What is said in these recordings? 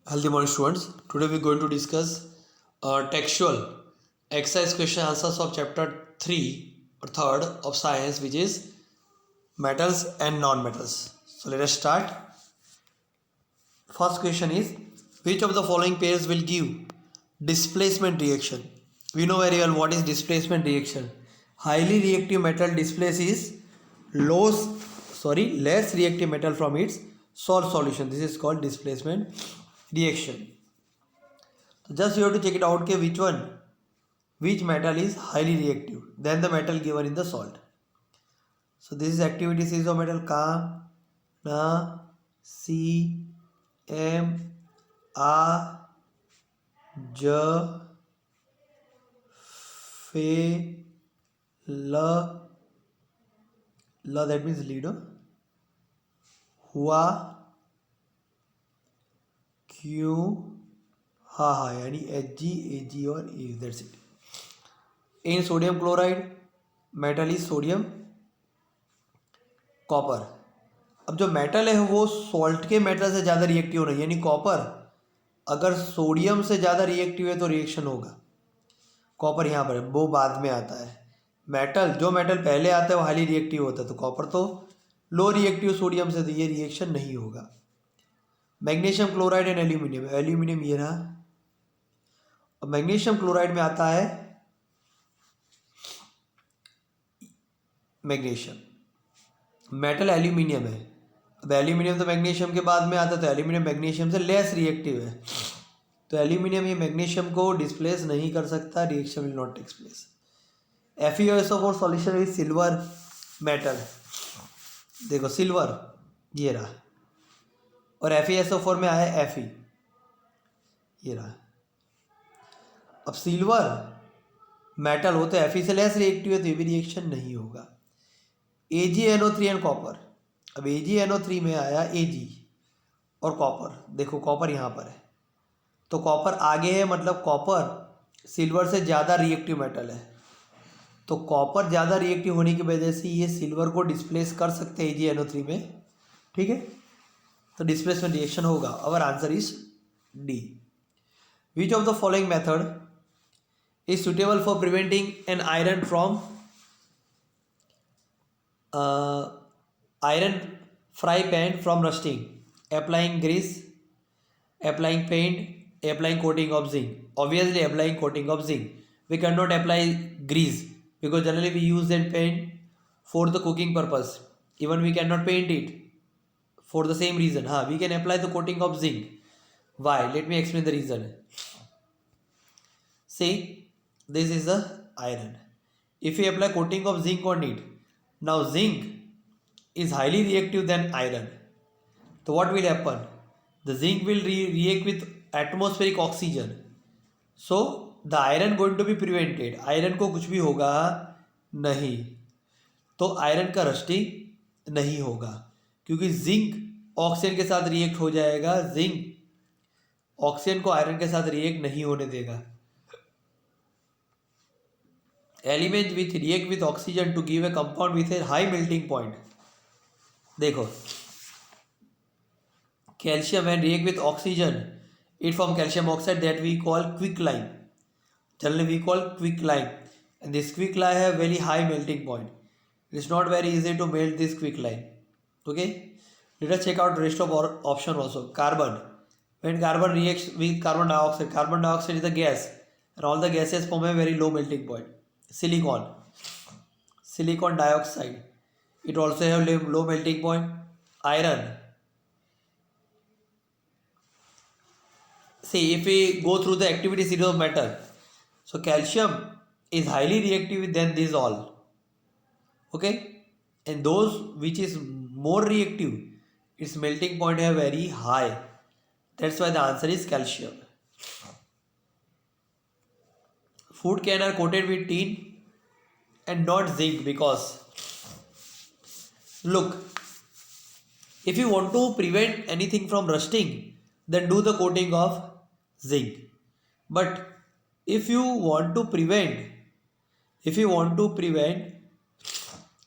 Healthy morning students. Today we are going to discuss textual exercise question answers of chapter 3 or 3rd of science, which is metals and non-metals. So let us start. First question is, which of the following pairs will give displacement reaction? We know very well what is displacement reaction. Highly reactive metal displaces less reactive metal from its salt solution. This is called displacement reaction. So just you have to check it out, okay, which metal is highly reactive than the metal given in the salt. So this is activity series of metal Ka, Na, Si, M, A, J, Fe, La, La, that means lead, Hua, Q, Ha, यानी Hg, Ag और A, that's it. In sodium chloride, metal is sodium copper. अब जो metal है वो salt के metal से ज़्यादा reactive नहीं है, यानी कॉपर अगर सोडियम से ज़्यादा रिएक्टिव है तो रिएक्शन होगा. कॉपर यहाँ पर है, वो बाद में आता है. जो मेटल पहले आता है वो हाईली रिएक्टिव होता है, तो कॉपर तो लो रिएक्टिव सोडियम से, तो ये रिएक्शन नहीं होगा. मैग्नीशियम क्लोराइड एंड एल्यूमिनियम ये रहा. अब मैग्नीशियम क्लोराइड में आता है मैग्नीशियम, मेटल एल्यूमिनियम है. अब एल्यूमिनियम तो मैग्नीशियम के बाद में आता है, तो एल्यूमिनियम मैग्नीशियम से लेस रिएक्टिव है, तो एल्यूमिनियम ये मैग्नीशियम को डिस्प्लेस नहीं कर सकता, reaction will not takes place. FeSO4 solution is silver metal. देखो सिल्वर ये रहा, और FeSO4 में आया Fe ये रहा. अब सिल्वर मेटल हो तो Fe से लेस रिएक्टिव है, तो ये भी रिएक्शन नहीं होगा. AgNO3 and copper. अब AgNO3 में आया Ag और कॉपर. देखो कॉपर यहाँ पर है, तो कॉपर आगे है, मतलब कॉपर सिल्वर से ज़्यादा रिएक्टिव मेटल है. तो कॉपर ज़्यादा रिएक्टिव होने की वजह से ये सिल्वर को डिस्प्लेस कर सकते हैं AgNO3 में. ठीक है, तो डिस्प्लेसमेंट रिएक्शन होगा. Our answer is D. Which of the following method is suitable for preventing an iron from iron fry pan from rusting? Applying grease, applying paint, applying coating of zinc. Obviously applying coating of zinc. We cannot apply grease because generally we use that paint for the cooking purpose. Even we cannot paint it for the same reason. We can apply the coating of zinc. Why? Let me explain the reason. See, this is the iron. If we apply coating of zinc on it, now zinc is highly reactive than iron. So what will happen? The zinc will react with atmospheric oxygen. So the iron going to be prevented. Iron को कुछ भी होगा नहीं, तो iron का rusting नहीं होगा, क्योंकि जिंक ऑक्सीजन के साथ रिएक्ट हो जाएगा. जिंक ऑक्सीजन को आयरन के साथ रिएक्ट नहीं होने देगा. Element with react with oxygen to give a compound with a high melting point. देखो calcium and react with oxygen, it form calcium oxide that we call quick lime. Generally we call quick lime, and this quick lime have very high melting point. It is not very easy to melt this quick lime. Okay, let us check out rest of option also. Carbon, when carbon reacts with carbon dioxide is a gas, and all the gases form a very low melting point. Silicon dioxide, it also have low melting point. Iron, see if we go through the activity series of metal, so calcium is highly reactive than these all. Okay, and those which is more reactive, its melting point are very high. That's why the answer is calcium. Food can are coated with tin and not zinc because, look, if you want to prevent anything from rusting, then do the coating of zinc. But if you want to prevent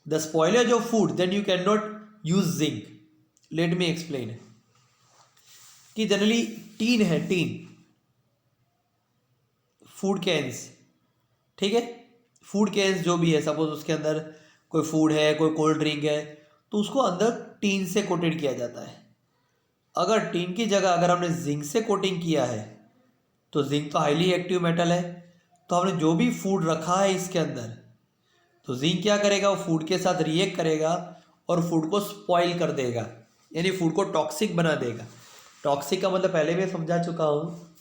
the spoilage of food, then you cannot use zinc. Let me explain. कि generally tin है, tin, food cans, ठीक है, food cans जो भी है, suppose उसके अंदर कोई फूड है, कोई कोल्ड ड्रिंक है, तो उसको अंदर टीन से कोटेड किया जाता है। अगर टीन की जगह अगर हमने जिंक से कोटिंग किया है, तो जिंक तो हाईली एक्टिव मेटल है, तो हमने जो भी फूड रखा है इसके अंदर, तो जिंक क्या करेगा, वो फूड के साथ रिएक्ट करेगा और फूड को स्पॉइल कर देगा, यानी फूड को टॉक्सिक बना देगा। टॉक्सिक का मतलब पहले भी समझा चुका हूँ,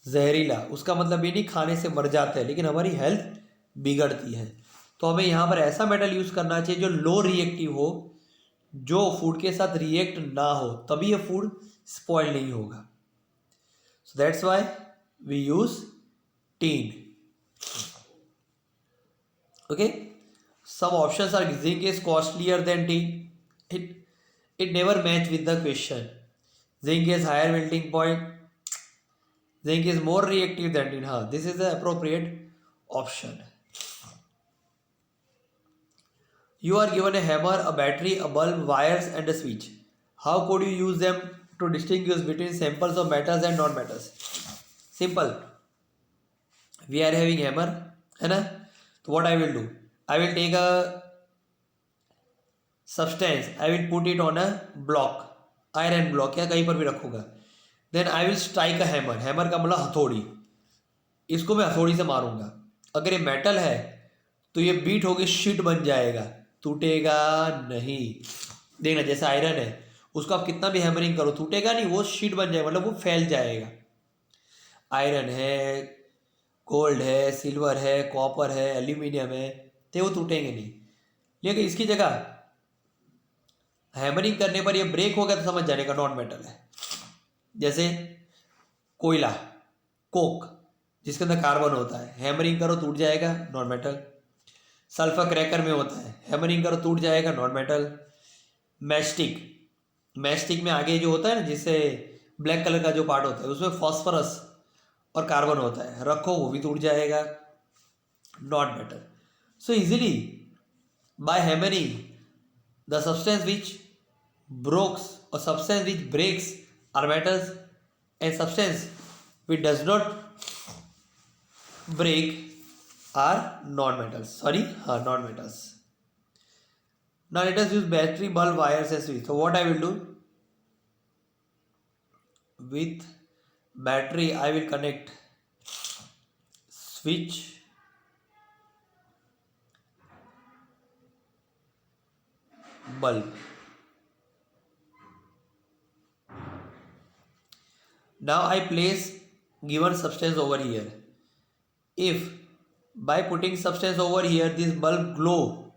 जहरीला, उसका मतलब ये नहीं खाने से मर जाते हैं, लेकिन हमारी हेल्थ बिगड़ती है। तो हमें यहाँ पर ऐसा मेटल यूज़ करना चाहिए जो लो रिएक्टिव हो, जो फूड के साथ रिएक्ट ना हो, तभी ये फूड स्पॉइल नहीं होगा। So that's why we use tin. Okay, some options are zinc is costlier than tin. It never match with the question. Zinc is higher melting point. Zinc is more reactive than tin. हाँ, this is the appropriate option. You are given a hammer, a battery, a bulb, wires, and a switch. How could you use them to distinguish between samples of metals and non-metals? Simple. We are having hammer, है ना? So what I will do? I will take a substance, I will put it on a block, iron block या कहीं पर भी रखूँगा. Then I will strike a hammer. Hammer का मतलब हथौड़ी. इसको मैं हथौड़ी से मारूंगा. अगर ये मेटल है तो ये बीट होके शीट बन जाएगा, टूटेगा नहीं. देखना, जैसे आयरन है, उसको आप कितना भी हैमरिंग करो टूटेगा नहीं, वो शीट बन जाएगा, मतलब वो फैल जाएगा. आयरन है, गोल्ड है, सिल्वर है, कॉपर है, एल्यूमिनियम है, तो वो टूटेंगे नहीं. लेकिन इसकी जगह हैमरिंग करने पर ये ब्रेक हो गया तो समझ जाने का नॉन मेटल है. जैसे कोयला, कोक, जिसके अंदर कार्बन होता है, हैमरिंग करो टूट जाएगा, नॉन मेटल. सल्फर क्रैकर में होता है, हैमरिंग करो टूट जाएगा, नॉन मेटल. मैस्टिक, मैस्टिक में आगे जो होता है ना, जिससे ब्लैक कलर का जो पार्ट होता है, उसमें फॉस्फोरस और कार्बन होता है, रखो वो भी टूट जाएगा, non metal. So easily by hammering the substance which breaks or substance which breaks are metals, and substance which does not break are non-metals. Non-metals. Now let us use battery, bulb, wires and switch. So what I will do, with battery I will connect switch, bulb. Now I place given substance over here. If by putting substance over here this bulb glow,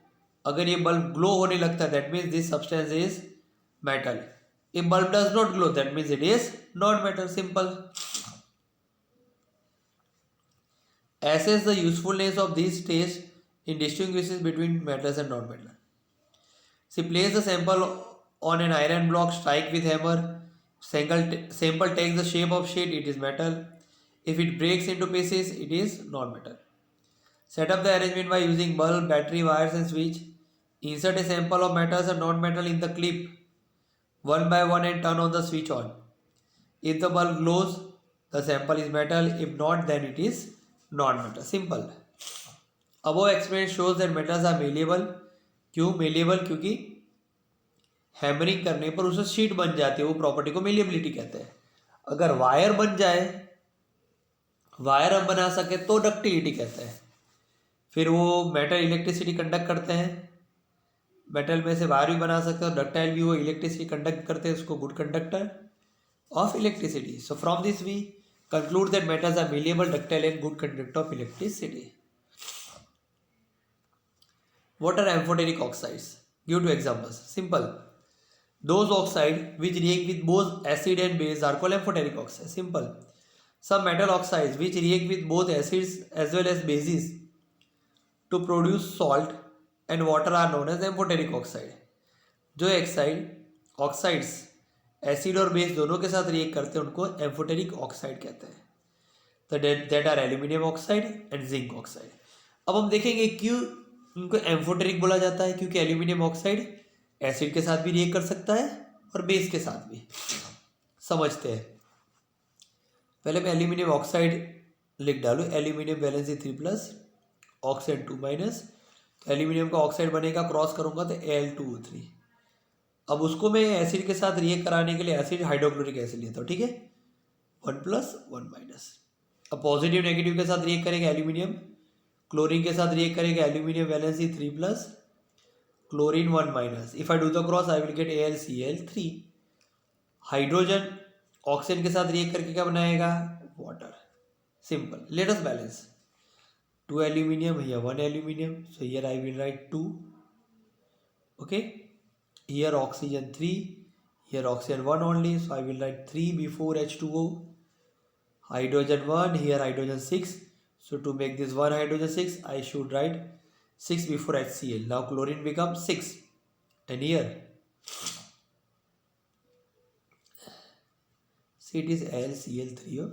अगर ये bulb glow होने लगता है, that means this substance is metal. If bulb does not glow, that means it is non-metal. Simple. Assess the usefulness of these tests in distinguishing between metals and non-metal. See, place the sample on an iron block, strike with hammer. Sample takes the shape of sheet, it is metal. If it breaks into pieces, it is non-metal. Set up the arrangement by using bulb, battery, wires and switch. Insert a sample of metals and non-metal in the clip one by one and turn on the switch on. If the bulb glows, the sample is metal. If not, then it is non-metal. Simple. Above experiment shows that metals are malleable. क्यों malleable? क्योंकि hammering करने पर उससे sheet बन जाती है, वो property को मेलिएबिलिटी कहते हैं. अगर वायर बन जाए, वायर हम बना सके तो डक्टिलिटी कहते हैं. फिर वो मेटल इलेक्ट्रिसिटी कंडक्ट करते हैं, मेटल में से वायर भी बना सकते हैं, और डक्टाइल भी वो इलेक्ट्रिसिटी कंडक्ट करते हैं, उसको good conductor of electricity. So from this we conclude that metals are malleable, ductile and good conductor of electricity. What are amphoteric oxides? Give two examples. Simple. Those oxides which react with both acid and base are called amphoteric oxides. Simple. Some metal oxides which react with both acids as well as bases to produce salt and water are known as amphoteric oxide. जो oxides acid और base दोनों के साथ react करते हैं, उनको amphoteric oxide कहते हैं. तो that are aluminium oxide and zinc oxide. अब हम देखेंगे क्यों उनको एम्फोटेरिक बोला जाता है. क्योंकि एल्यूमिनियम ऑक्साइड एसिड के साथ भी रिएक्ट कर सकता है और बेस के साथ भी. समझते हैं. पहले मैं एल्यूमिनियम ऑक्साइड लिख डालूँ, एल्यूमिनियम वैलेंसी 3+, ऑक्साइड 2-। तो एल्यूमिनियम का ऑक्साइड बनेगा, क्रॉस करूँगा तो Al2O3। अब उसको मैं एसिड के साथ रिएक्ट कराने के लिए एसिड हाइड्रोक्लोरिक एसिड लेता हूँ, ठीक है, 1+, 1-। अब पॉजिटिव नेगेटिव के साथ रिएक्ट करेंगे एल्यूमिनियम, क्लोरीन के साथ रिएक्ट करेंगे aluminium valency 3+, chlorine 1-। If I do the cross I will get AlCl3। Hydrogen oxygen के साथ रिएक्ट करके क्या बनाएगा, water. Simple, let us balance. 2 aluminum, here 1 aluminum, so here I will write 2, okay, here oxygen 3, here oxygen 1 only, so I will write 3 before H2O, hydrogen 1, here hydrogen 6, so to make this 1 hydrogen 6 I should write 6 before HCl. Now chlorine becomes 6, and here see it is AlCl3,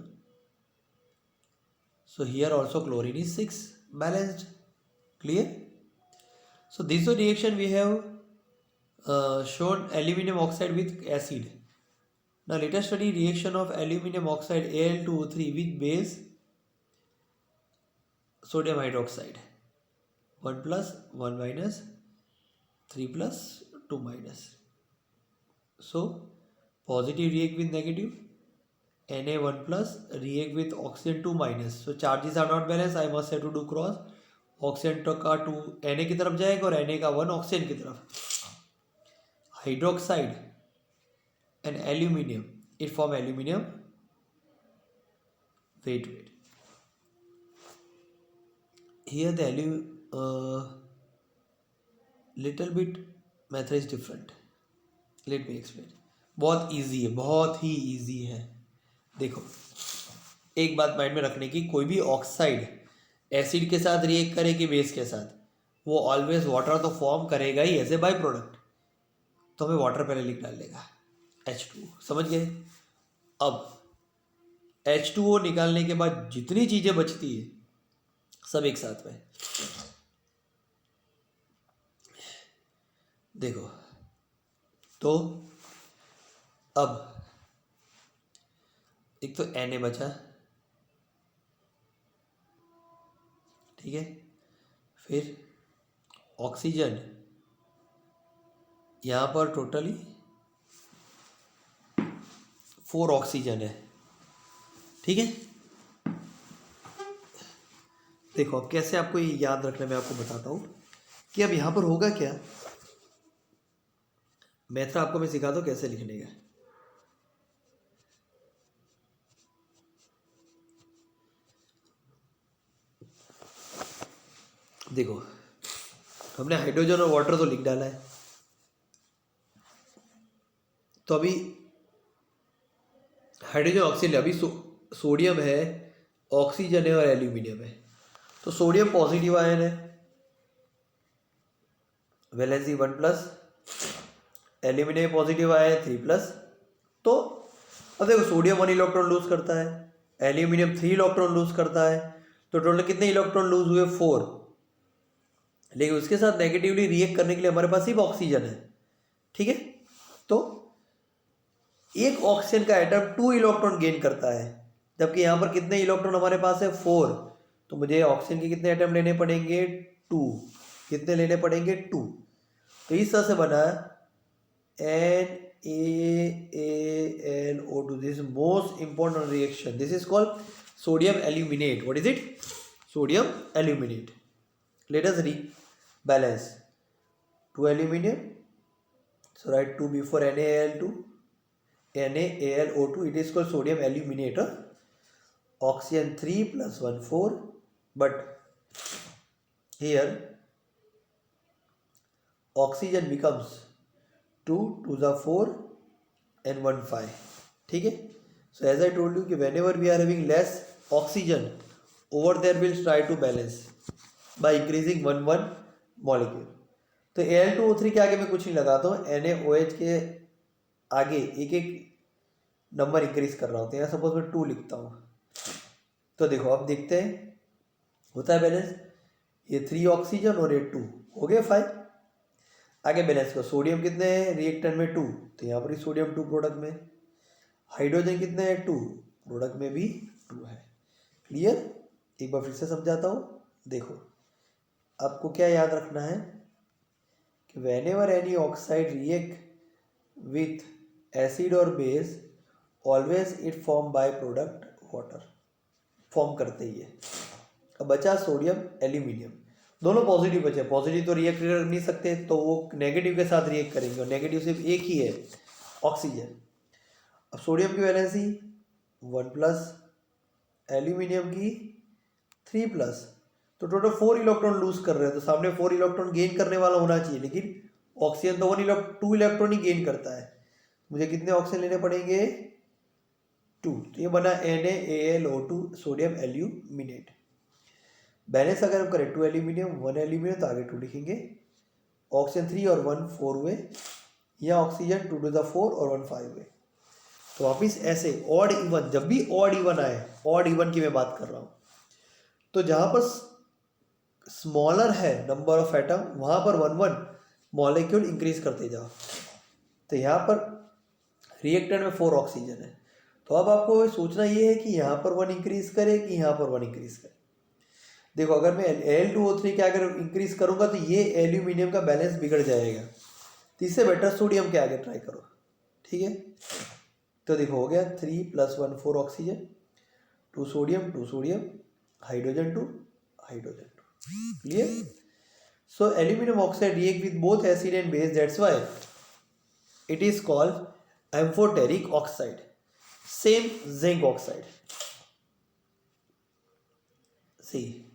so here also chlorine is 6, balanced. Clear? So this reaction we have shown aluminum oxide with acid. Now let us study reaction of aluminum oxide Al2O3 with base sodium hydroxide. 1+, 1-, 3+, 2-. So positive react with negative, Na1+ react with oxygen 2-. So charges are not balanced, I must have to do cross. Oxygen का 2 Na की तरफ जाएगा और Na का 1 oxygen की तरफ. Hydroxide and aluminium, it form aluminium. wait here the little bit method is different, let me explain. बहुत easy है, बहुत ही इजी है. देखो एक बात माइंड में रखने की, कोई भी ऑक्साइड एसिड के साथ रिएक्ट करे कि बेस के साथ, वो ऑलवेज वाटर तो फॉर्म करेगा ही एज ए बाई प्रोडक्ट. तो हमें वाटर पहले लिख डाल देगा, H2O. समझ गए? अब H2O निकालने के बाद जितनी चीज़ें बचती है सब एक साथ में. देखो तो अब एक तो Na बचा, ठीक है, फिर ऑक्सीजन यहाँ पर टोटली 4 ऑक्सीजन है, ठीक है. देखो अब कैसे आपको ये याद रखना, मैं आपको बताता हूँ कि अब यहाँ पर होगा क्या. मेथड आपको मैं सिखाता हूँ कैसे लिखने का. देखो हमने हाइड्रोजन और वाटर तो लिख डाला है, तो अभी हाइड्रोजन ऑक्सीजन, अभी सोडियम है, ऑक्सीजन है और एल्यूमिनियम है. तो सोडियम पॉजिटिव आयन है, वैलेंसी 1+, एल्यूमिनियम पॉजिटिव आयन 3+. तो अब देखो सोडियम 1 इलेक्ट्रॉन लूज करता है, एल्यूमिनियम 3 इलेक्ट्रॉन लूज करता है, तो टोटल कितने इलेक्ट्रॉन लूज हुए, 4. लेकिन उसके साथ नेगेटिवली रिएक्ट करने के लिए हमारे पास सिर्फ ऑक्सीजन है, ठीक है. तो एक ऑक्सीजन का एटम 2 इलेक्ट्रॉन गेन करता है, जबकि यहाँ पर कितने इलेक्ट्रॉन हमारे पास है, 4. तो मुझे ऑक्सीजन के कितने एटम लेने पड़ेंगे, 2. कितने लेने पड़ेंगे, 2. तो इस तरह से बना NaAlO2. This is most important reaction, this is called sodium aluminate. What is it, sodium aluminate. Let us rebalance 2 aluminum, so write 2 before NaAlO2, it is called sodium aluminate. Oxygen 3 plus 1 4, but here oxygen becomes 2 2 the 4 and 1 5, ठीक है. So as I told you कि whenever we are having less oxygen, over there we'll try to balance by increasing 1 molecule. तो Al2O3 के आगे मैं कुछ नहीं लगाता हूँ, NaOH के आगे एक एक नंबर इंक्रीज कर रहा होता है. यहाँ सपोज मैं 2 लिखता हूँ, तो देखो अब देखते हैं होता है बैलेंस. ये 3 ऑक्सीजन और ये 2 हो गए 5. आगे बैलेंस करो, सोडियम कितने हैं रिएक्टेंट में, 2, तो यहाँ पर ही सोडियम 2 प्रोडक्ट में. हाइड्रोजन कितने हैं, 2, प्रोडक्ट में भी 2 है। क्लियर? एक बार फिर से समझाता हूँ। देखो, आपको क्या याद रखना है कि whenever any oxide react with acid or base always it form by product water, form करते ही है। अब बचा सोडियम एल्यूमिनियम, दोनों पॉजिटिव बचे। पॉजिटिव तो रिएक्ट कर नहीं सकते, तो वो नेगेटिव के साथ रिएक्ट करेंगे, और नेगेटिव सिर्फ एक ही है, ऑक्सीजन। अब सोडियम की वैलेंसी 1+, एल्यूमिनियम की 3+, तो टोटल 4 इलेक्ट्रॉन लूज कर रहे हैं। तो सामने 4 इलेक्ट्रॉन गेन करने वाला होना चाहिए, लेकिन ऑक्सीजन तो 2 इलेक्ट्रॉन ही गेन करता है। मुझे कितने ऑक्सीजन लेने पड़ेंगे? 2। तो ये बना NaAlO2 सोडियम एल्यूमिनेट। बैलेंस अगर हम करें 2 एल्यूमिनियम 1 एल्यूमिनियम, तो आगे 2 लिखेंगे। ऑक्सीजन 3 और 1 4 हुए, या ऑक्सीजन 2 to the 4 और 1 5 हुए। तो वापिस ऐसे ऑड इवन, जब भी ऑड इवन आए, ऑड इवन की मैं बात कर रहा हूँ, तो जहाँ पर स्मॉलर है नंबर ऑफ एटम, वहाँ पर 1 मॉलिक्यूल इंक्रीज करते जाओ। तो यहाँ पर रिएक्टर में 4 ऑक्सीजन है, तो अब आपको सोचना ये है कि यहाँ पर 1 इंक्रीज करे कि यहाँ पर 1 इंक्रीज करे। देखो, अगर मैं Al2O3 क्या अगर इंक्रीज करूँगा तो ये एल्यूमिनियम का बैलेंस बिगड़ जाएगा, तो इससे बेटर सोडियम के आगे ट्राई करो। ठीक है, तो देखो हो गया 3 + 1 4 oxygen, 2 sodium, hydrogen 2, hydrogen 2। Clear? So aluminium oxide react with both acid and base, that's why it is called amphoteric oxide. Same zinc oxide, see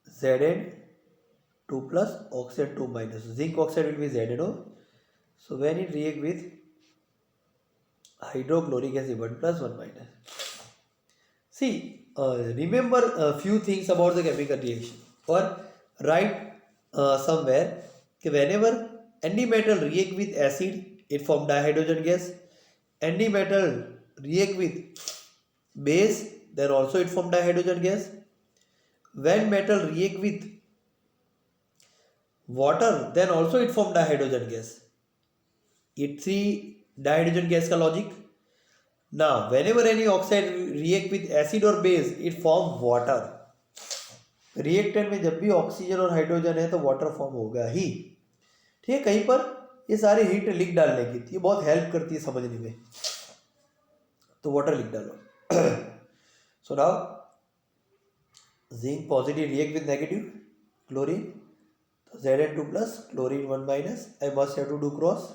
Zn2+, oxygen 2-, zinc oxide will be ZnO. So when it react with hydrochloric acid 1+, 1-. See, remember a few things about the chemical reaction, or write somewhere that whenever any metal react with acid, it form dihydrogen gas. Any metal react with base, then also it form dihydrogen gas. When metal react with water, then also it form dihydrogen gas. ये 3 dihydrogen gas का logic. Now whenever any oxide react with acid or base, it form water. Reactant में जब भी oxygen और hydrogen है तो water form होगा ही। ठीक है, कहीं पर ये सारे हिंट लिख डालने की, ये बहुत हेल्प करती है समझने में, तो वाटर लिख डालो। So now zinc positive react with negative chlorine, तो Zn2+, chlorine 1-, I must have to do cross,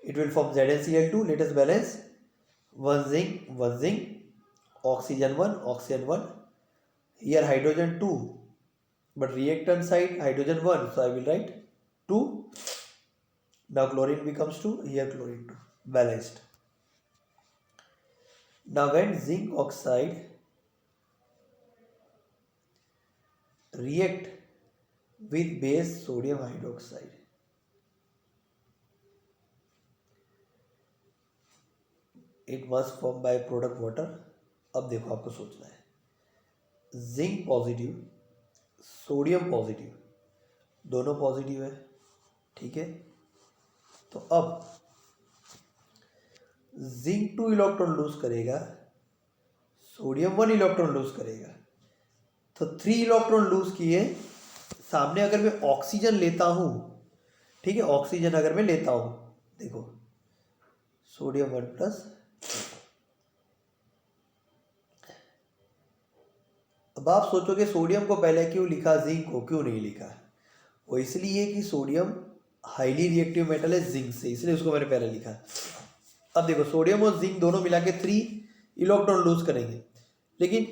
it will form ZnCl2. Let us balance, 1 zinc, oxygen 1, oxygen 1, here hydrogen 2, but reactant side hydrogen 1, so I will write 2. Now chlorine becomes 2, here chlorine 2, balanced. Now when zinc oxide react with base sodium hydroxide, it must form by product water. अब देखो आपको सोचना है, zinc positive, sodium positive, दोनों positive है। ठीक है, तो अब जिंक 2 इलेक्ट्रॉन लूज करेगा, सोडियम 1 इलेक्ट्रॉन लूज करेगा, तो 3 इलेक्ट्रॉन लूज किए। सामने अगर मैं ऑक्सीजन लेता हूं, ठीक है, ऑक्सीजन अगर मैं लेता हूं, देखो सोडियम 1+, अब आप सोचोगे सोडियम को पहले क्यों लिखा, जिंक को क्यों नहीं लिखा? वो इसलिए कि सोडियम हाईली रिएक्टिव मेटल है जिंक से, इसलिए उसको मैंने पहले लिखा। अब देखो सोडियम और जिंक दोनों मिला के 3 इलेक्ट्रॉन लूज करेंगे, लेकिन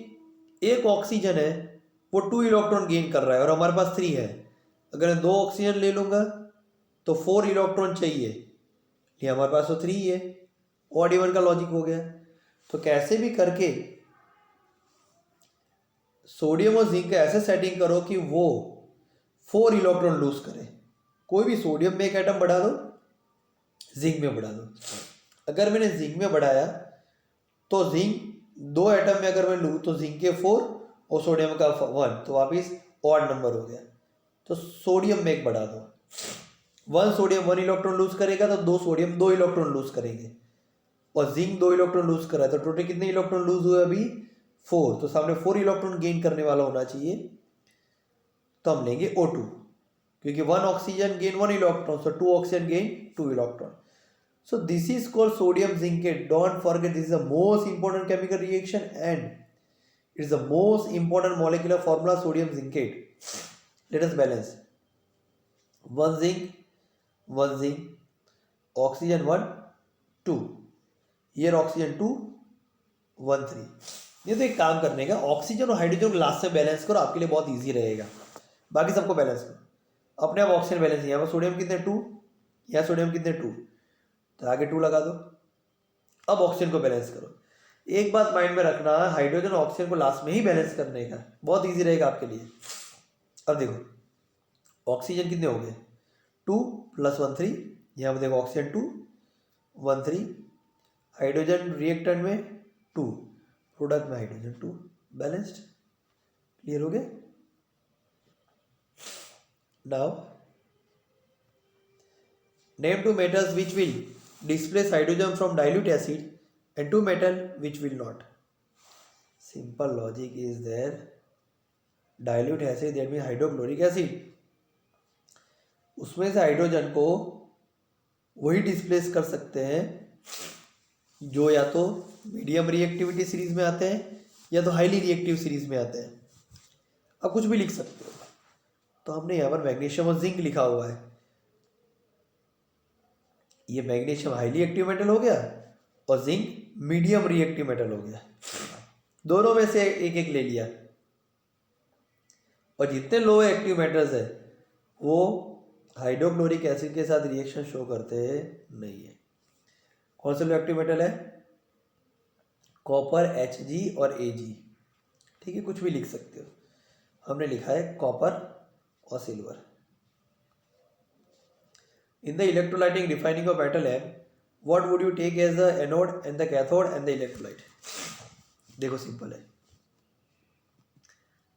एक ऑक्सीजन है वो 2 इलेक्ट्रॉन गेन कर रहा है और हमारे पास 3 है। अगर मैं 2 ऑक्सीजन ले लूँगा तो 4 इलेक्ट्रॉन चाहिए, ये हमारे पास तो 3 ही है। ऑड इवन का लॉजिक हो गया। तो कैसे भी करके सोडियम और जिंक का ऐसे सेटिंग करो कि वो 4 इलेक्ट्रॉन लूज करे। कोई भी सोडियम में एक एटम बढ़ा दो, जिंक में बढ़ा दो। अगर मैंने जिंक में बढ़ाया तो जिंक 2 एटम में अगर मैं लूँ तो जिंक के 4 और सोडियम का 1, तो वापिस ऑड नंबर हो गया। तो सोडियम में एक बढ़ा दो। 1 सोडियम 1 इलेक्ट्रॉन लूज करेगा तो 2 सोडियम 2 इलेक्ट्रॉन लूज करेंगे, और जिंक 2 इलेक्ट्रॉन लूज कर रहा है, तो टोटल कितने इलेक्ट्रॉन लूज हुए अभी 4, तो सामने 4 इलेक्ट्रॉन गेन करने वाला होना चाहिए, तो हम लेंगे O2, क्योंकि 1 oxygen gain 1 electron, so 2 oxygen gain 2 electron. So this is called sodium zincate. Don't forget, this is the most important chemical reaction and it's the most important molecular formula, sodium zincate. Let us balance. 1 zinc, oxygen 1, 2. Here oxygen 2, 1, 3. ये तो एक काम करने का, oxygen और hydrogen को last में balance करो, आपके लिए बहुत इजी रहेगा. बाकी सबको बैलेंस करो, अपने आप ऑक्सीजन बैलेंस. यहाँ पर सोडियम कितने 2, यहाँ सोडियम कितने 2, तो आगे 2 लगा दो. अब ऑक्सीजन को बैलेंस करो. एक बात माइंड में रखना, हाइड्रोजन और ऑक्सीजन को लास्ट में ही बैलेंस करने का, बहुत इजी रहेगा आपके लिए. अब देखो ऑक्सीजन कितने हो गए 2 + 1 3, यहाँ पर देखो ऑक्सीजन 2 1 3, हाइड्रोजन रिएक्टेंट में 2, प्रोडक्ट में हाइड्रोजन 2, बैलेंस्ड. क्लियर हो गया. Now name 2 metals which will displace hydrogen from dilute acid and 2 metal which will not. Simple logic is there. Dilute acid, that means hydrochloric acid, उसमें से hydrogen को वही displace कर सकते हैं जो या तो मीडियम रिएक्टिविटी सीरीज में आते हैं या तो हाईली रिएक्टिव सीरीज में आते हैं. अब कुछ भी लिख सकते हो. तो हमने यहाँ पर मैग्नीशियम और जिंक लिखा हुआ है. ये मैग्नीशियम हाईली एक्टिव मेटल हो गया और जिंक मीडियम रिएक्टिव मेटल हो गया. दोनों में से एक एक ले लिया. और जितने लो एक्टिव मेटल्स है वो हाइड्रोक्लोरिक एसिड के साथ रिएक्शन शो करते नहीं है. कौन से लो एक्टिव मेटल है, कॉपर Hg और Ag. ठीक है, कुछ भी लिख सकते हो. हमने लिखा है कॉपर और silver. In the electrolytic refining of metal M, what would you take as the anode and the cathode and the electrolyte? देखो सिंपल है.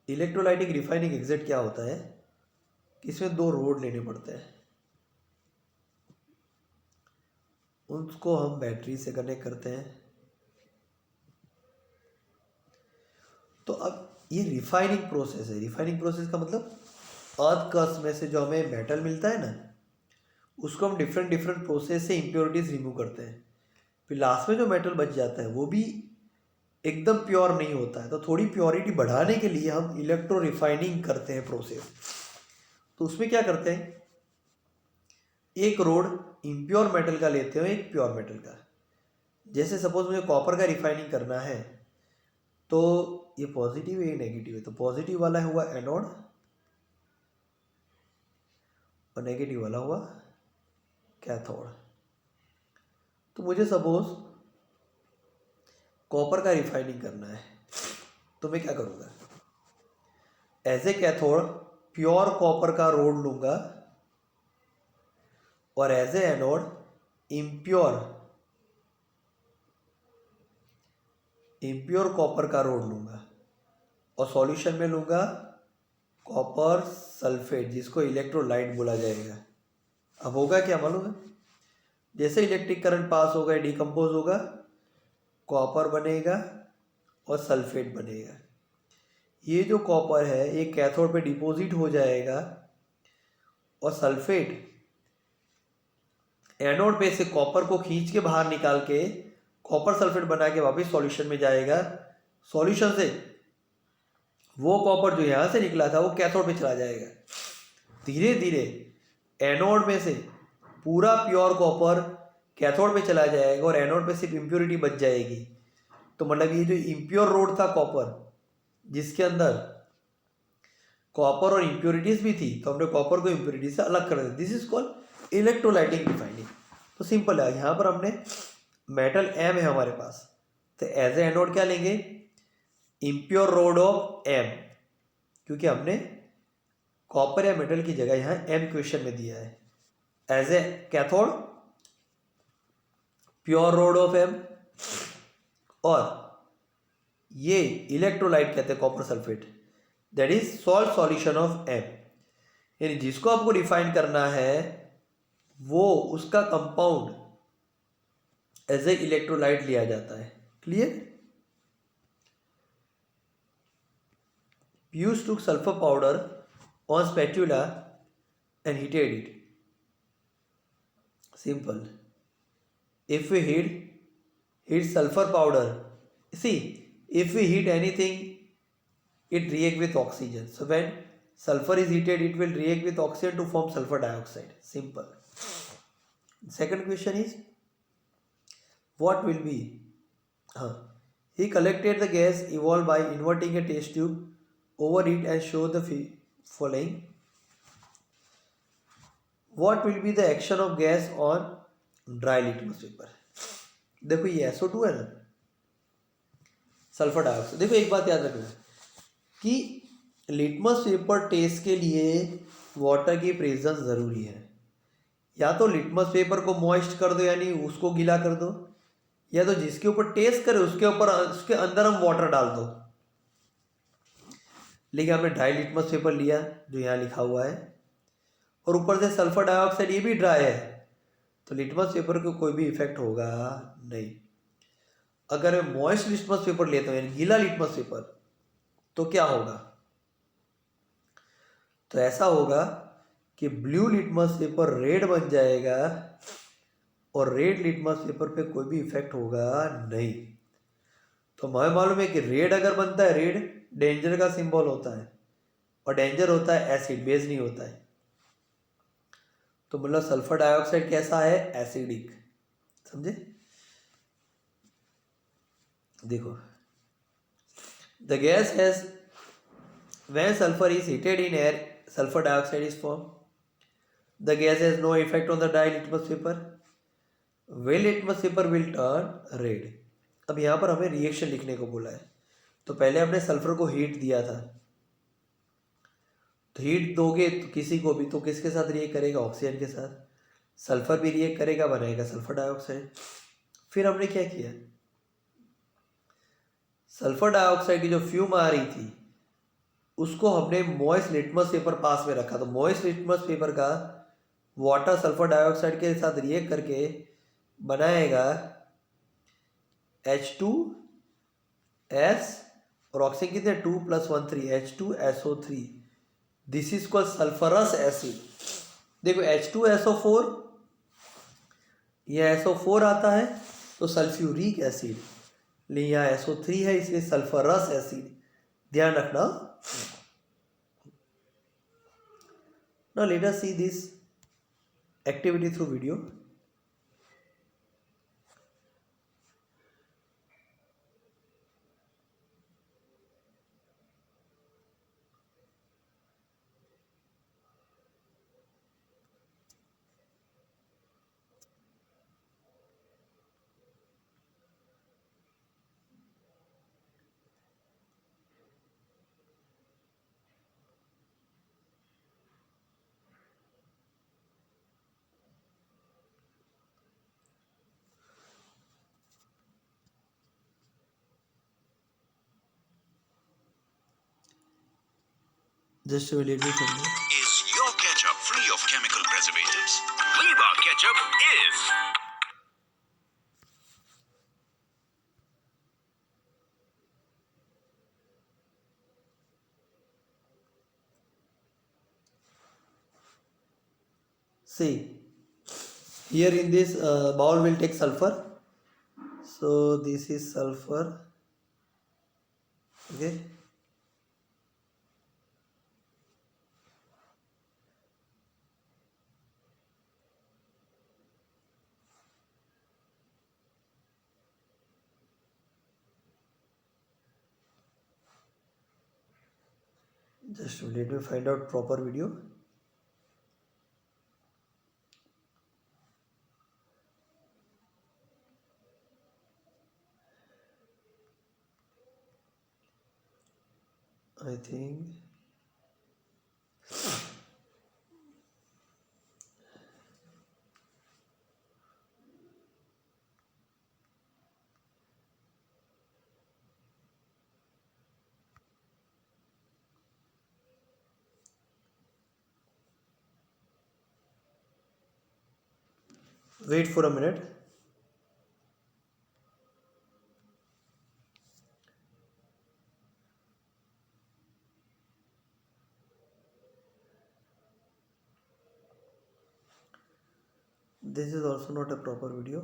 इलेक्ट्रोलाइटिक रिफाइनिंग एग्जैक्ट क्या होता है कि इसमें 2 रोड लेने पड़ते हैं, उसको हम बैटरी से कनेक्ट करते हैं. तो अब ये रिफाइनिंग प्रोसेस है. रिफाइनिंग प्रोसेस का मतलब अर्थ क्रस्ट में से जो हमें मेटल मिलता है ना, उसको हम डिफरेंट प्रोसेस से इम्प्योरिटीज रिमूव करते हैं. फिर लास्ट में जो मेटल बच जाता है वो भी एकदम प्योर नहीं होता है, तो थोड़ी प्योरिटी बढ़ाने के लिए हम इलेक्ट्रो रिफाइनिंग करते हैं प्रोसेस. तो उसमें क्या करते हैं, एक रोड इम्प्योर मेटल का लेते हो, एक प्योर मेटल का. जैसे सपोज मुझे कॉपर का रिफाइनिंग करना है, तो ये पॉजिटिव है, ये नेगेटिव है, तो पॉजिटिव वाला हुआ एनोड और नेगेटिव वाला हुआ कैथोड. तो मुझे सपोज कॉपर का रिफाइनिंग करना है, तो मैं क्या करूँगा, as a cathode pure copper का रोड लूँगा और as a anode impure copper का रोड लूँगा और सॉल्यूशन में लूँगा कॉपर सल्फेट, जिसको इलेक्ट्रोलाइट बोला जाएगा. अब होगा क्या मालूम है, जैसे इलेक्ट्रिक करंट पास होगा, डिकम्पोज होगा, कॉपर बनेगा और सल्फेट बनेगा. ये जो कॉपर है ये कैथोड पे डिपॉजिट हो जाएगा और सल्फेट एनोड पे से कॉपर को खींच के बाहर निकाल के कॉपर सल्फेट बना के वापस सॉल्यूशन में जाएगा. सॉल्यूशन से वो कॉपर जो यहाँ से निकला था वो कैथोड पे चला जाएगा. धीरे धीरे एनोड में से पूरा प्योर कॉपर कैथोड पे चला जाएगा और एनोड पे सिर्फ इम्प्योरिटी बच जाएगी. तो मतलब ये जो इम्प्योर रोड था कॉपर, जिसके अंदर कॉपर और इम्प्योरिटीज भी थी, तो हमने कॉपर को इम्प्योरिटी से अलग कर दिया. This is called electrolytic refining. तो सिंपल है, यहाँ पर हमने मेटल एम है हमारे पास, तो एज ए एनोड क्या लेंगे, इम्प्योर रोड ऑफ एम, क्योंकि हमने कॉपर या मेटल की जगह यहाँ एम क्वेश्चन में दिया है. As a cathode pure rod of M, और ये इलेक्ट्रोलाइट कहते हैं copper sulphate, that is salt solution of M. यानी जिसको आपको रिफाइन करना है वो उसका कंपाउंड एज ए इलेक्ट्रोलाइट लिया जाता है। Clear? Pius took sulfur powder on spatula and heated it. Simple. If we heat sulfur powder, see, if we heat anything, it react with oxygen. So when sulfur is heated, it will react with oxygen to form sulfur dioxide. Simple. Second question is, what will be? He collected the gas evolved by inverting a test tube over it and show the following. What will be the action of gas on dry litmus paper? देखो ये SO2 है ना, sulphur dioxide. देखो एक बात याद रखना कि लिटमस पेपर टेस्ट के लिए वाटर की प्रेजेंस ज़रूरी है। या तो लिटमस पेपर को मॉइस्ट कर दो, यानी उसको गीला कर दो, या तो जिसके ऊपर टेस्ट करे उसके ऊपर उसके अंदर हम वाटर डाल दो। लेकिन हमने ड्राई लिटमस पेपर लिया जो यहाँ लिखा हुआ है, और ऊपर से सल्फर डाइऑक्साइड ये भी ड्राई है, तो लिटमस पेपर को कोई भी इफेक्ट होगा नहीं। अगर मैं मॉइस्ट लिटमस पेपर लेता हूँ यानी गीला लिटमस पेपर, तो क्या होगा? तो ऐसा होगा कि ब्लू लिटमस पेपर रेड बन जाएगा और रेड लिटमस पेपर पे कोई भी इफेक्ट होगा नहीं। तो हमें मालूम है कि रेड अगर बनता है, रेड डेंजर का सिंबल होता है, और डेंजर होता है एसिड, बेस नहीं होता है। तो मतलब सल्फर डाइऑक्साइड कैसा है? एसिडिक। समझे? देखो, the gas has when sulphur is heated in air, sulfur dioxide is formed. The gas has no effect on the dry litmus paper. Well, litmus paper will turn red. अब यहाँ पर हमें reaction लिखने को बोला है, तो पहले हमने सल्फर को हीट दिया था, तो हीट दोगे तो किसी को भी, तो किसके साथ रिएक्ट करेगा? ऑक्सीजन के साथ। सल्फर भी रिएक्ट करेगा, बनाएगा सल्फर डाइऑक्साइड। फिर हमने क्या किया? सल्फर डाइऑक्साइड की जो फ्यूम आ रही थी उसको हमने मॉइस्ट लिटमस पेपर पास में रखा, तो मॉइस्ट लिटमस पेपर का वाटर सल्फर डाइऑक्साइड के साथ रिएक्ट करके बनाएगा H2S, और ऑक्सीजन कितने? 2+1 3 H2SO3। This is called sulphurous acid. देखो H2SO4, यह SO4 आता है तो सल्फ्यूरिक एसिड, लेकिन यहाँ SO3 है इसलिए सल्फरस एसिड। ध्यान रखना। Now let us see this activity through video. Just let me something. Is your ketchup free of chemical preservatives? Viva Ketchup is. See, here in this bowl we'll take sulfur. So this is sulfur. Okay. Just let me find out proper video. I think Wait for a minute. This is also not a proper video.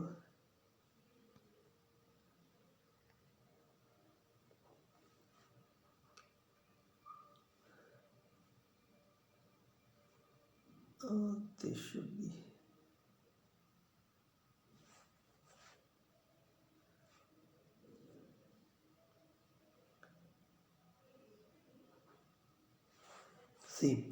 This should be. See,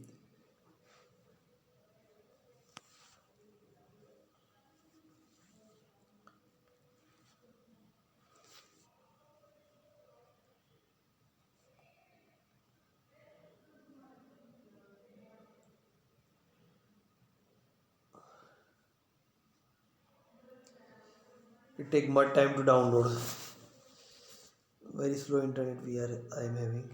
it take much time to download. Very slow internet I am having.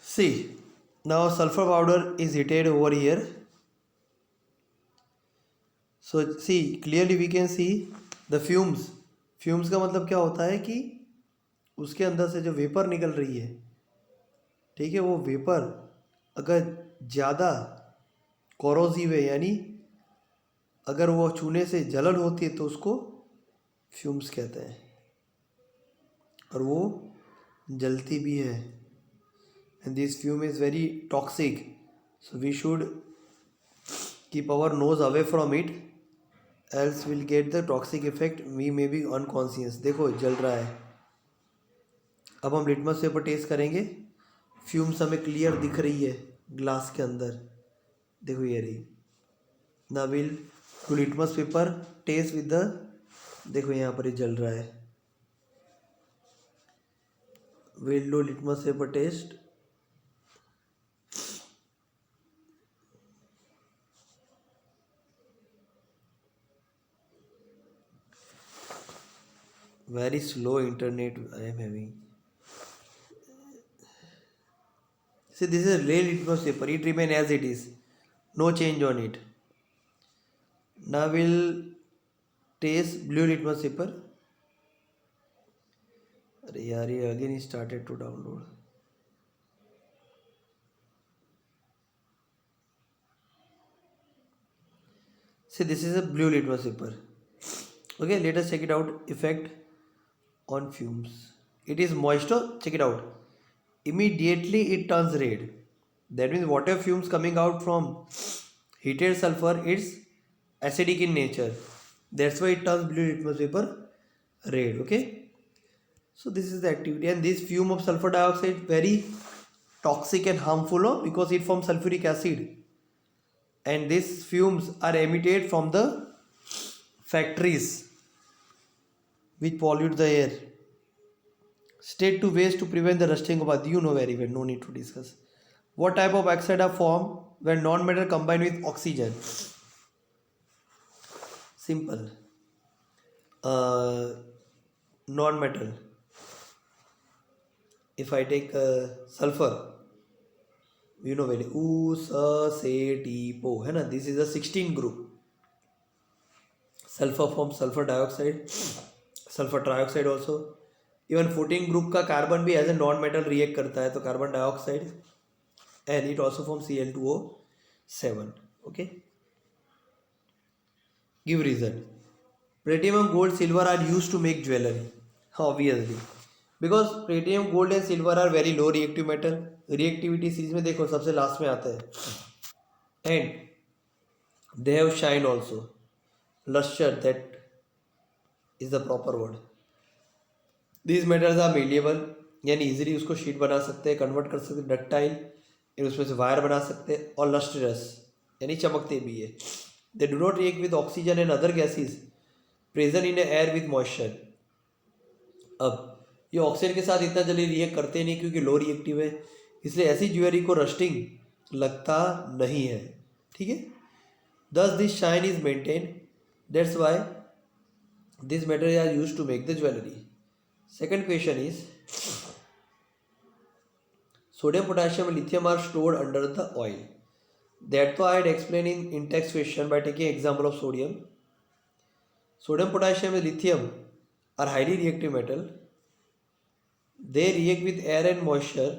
See, now sulfur powder is heated over here. So see, clearly we can see the fumes. Fumes का मतलब क्या होता है कि उसके अंदर से जो वेपर निकल रही है, ठीक है, वो वेपर अगर ज़्यादा कोरोसिव है, यानी अगर वो छूने से जलन होती है तो उसको फ्यूम्स कहते हैं, और वो जलती भी है. And this fume is very toxic, so we should keep our nose away from it, else will get the toxic effect, we may be unconscious. देखो जल रहा है. अब हम लिटमस पेपर टेस्ट करेंगे. फ्यूम्स हमें क्लियर दिख रही है ग्लास के अंदर, देखो ये रही. Now will to litmus paper test with the, देखो यहाँ पर ये जल रहा है. Will do litmus paper test. Very slow internet I am having. See, this is a real litmus paper. It remain as it is. No change on it. Now we'll taste blue litmus paper. अरे यार ये again it started to download. See, this is a blue litmus paper. Okay, let us check it out. Effect on fumes. It is moisture. Check it out. Immediately it turns red. That means whatever fumes coming out from heated sulfur, it's acidic in nature. That's why it turns blue litmus paper red. Okay. So this is the activity, and this fume of sulfur dioxide very toxic and harmful because it forms sulfuric acid, and these fumes are emitted from the factories which pollute the air. State to waste to prevent the rusting of earth. You know very well, no need to discuss. What type of oxide are formed when non-metal combine with oxygen? Simple. Non-metal. If I take sulfur, you know very well. U-S-A-T-Po, है ना? This is a 16 group. Sulfur forms sulfur dioxide, sulfur trioxide also. Even 14 group का carbon भी as a non metal react करता है, तो carbon dioxide, and it also form Cl2O7. Okay, give reason. Platinum, gold, silver are use to make jewellery. Obviously, because platinum, gold and silver are very low reactive metal. Reactivity series में देखो सबसे last में आता है. And they have shine also, lustre, that is the proper word. These metals are malleable, यानी easily उसको sheet बना सकते हैं, कन्वर्ट कर सकते हैं, डक्टाइल, उसमें से वायर बना सकते हैं, और लस्ट्रस यानी चमकते भी है. They do not react with oxygen and other gases present in air with moisture. अब ये ऑक्सीजन के साथ इतना जल्दी रिएक्ट करते नहीं क्योंकि लो रिएक्टिव है, इसलिए ऐसी ज्वेलरी को रस्टिंग लगता नहीं है. ठीक है. दस this shine is maintain That's why this material are used to make the jewelry. Second question is, sodium, potassium, and lithium are stored under the oil. That तो I had explained in text question by taking example of sodium. Sodium, potassium, and lithium are highly reactive metal. They react with air and moisture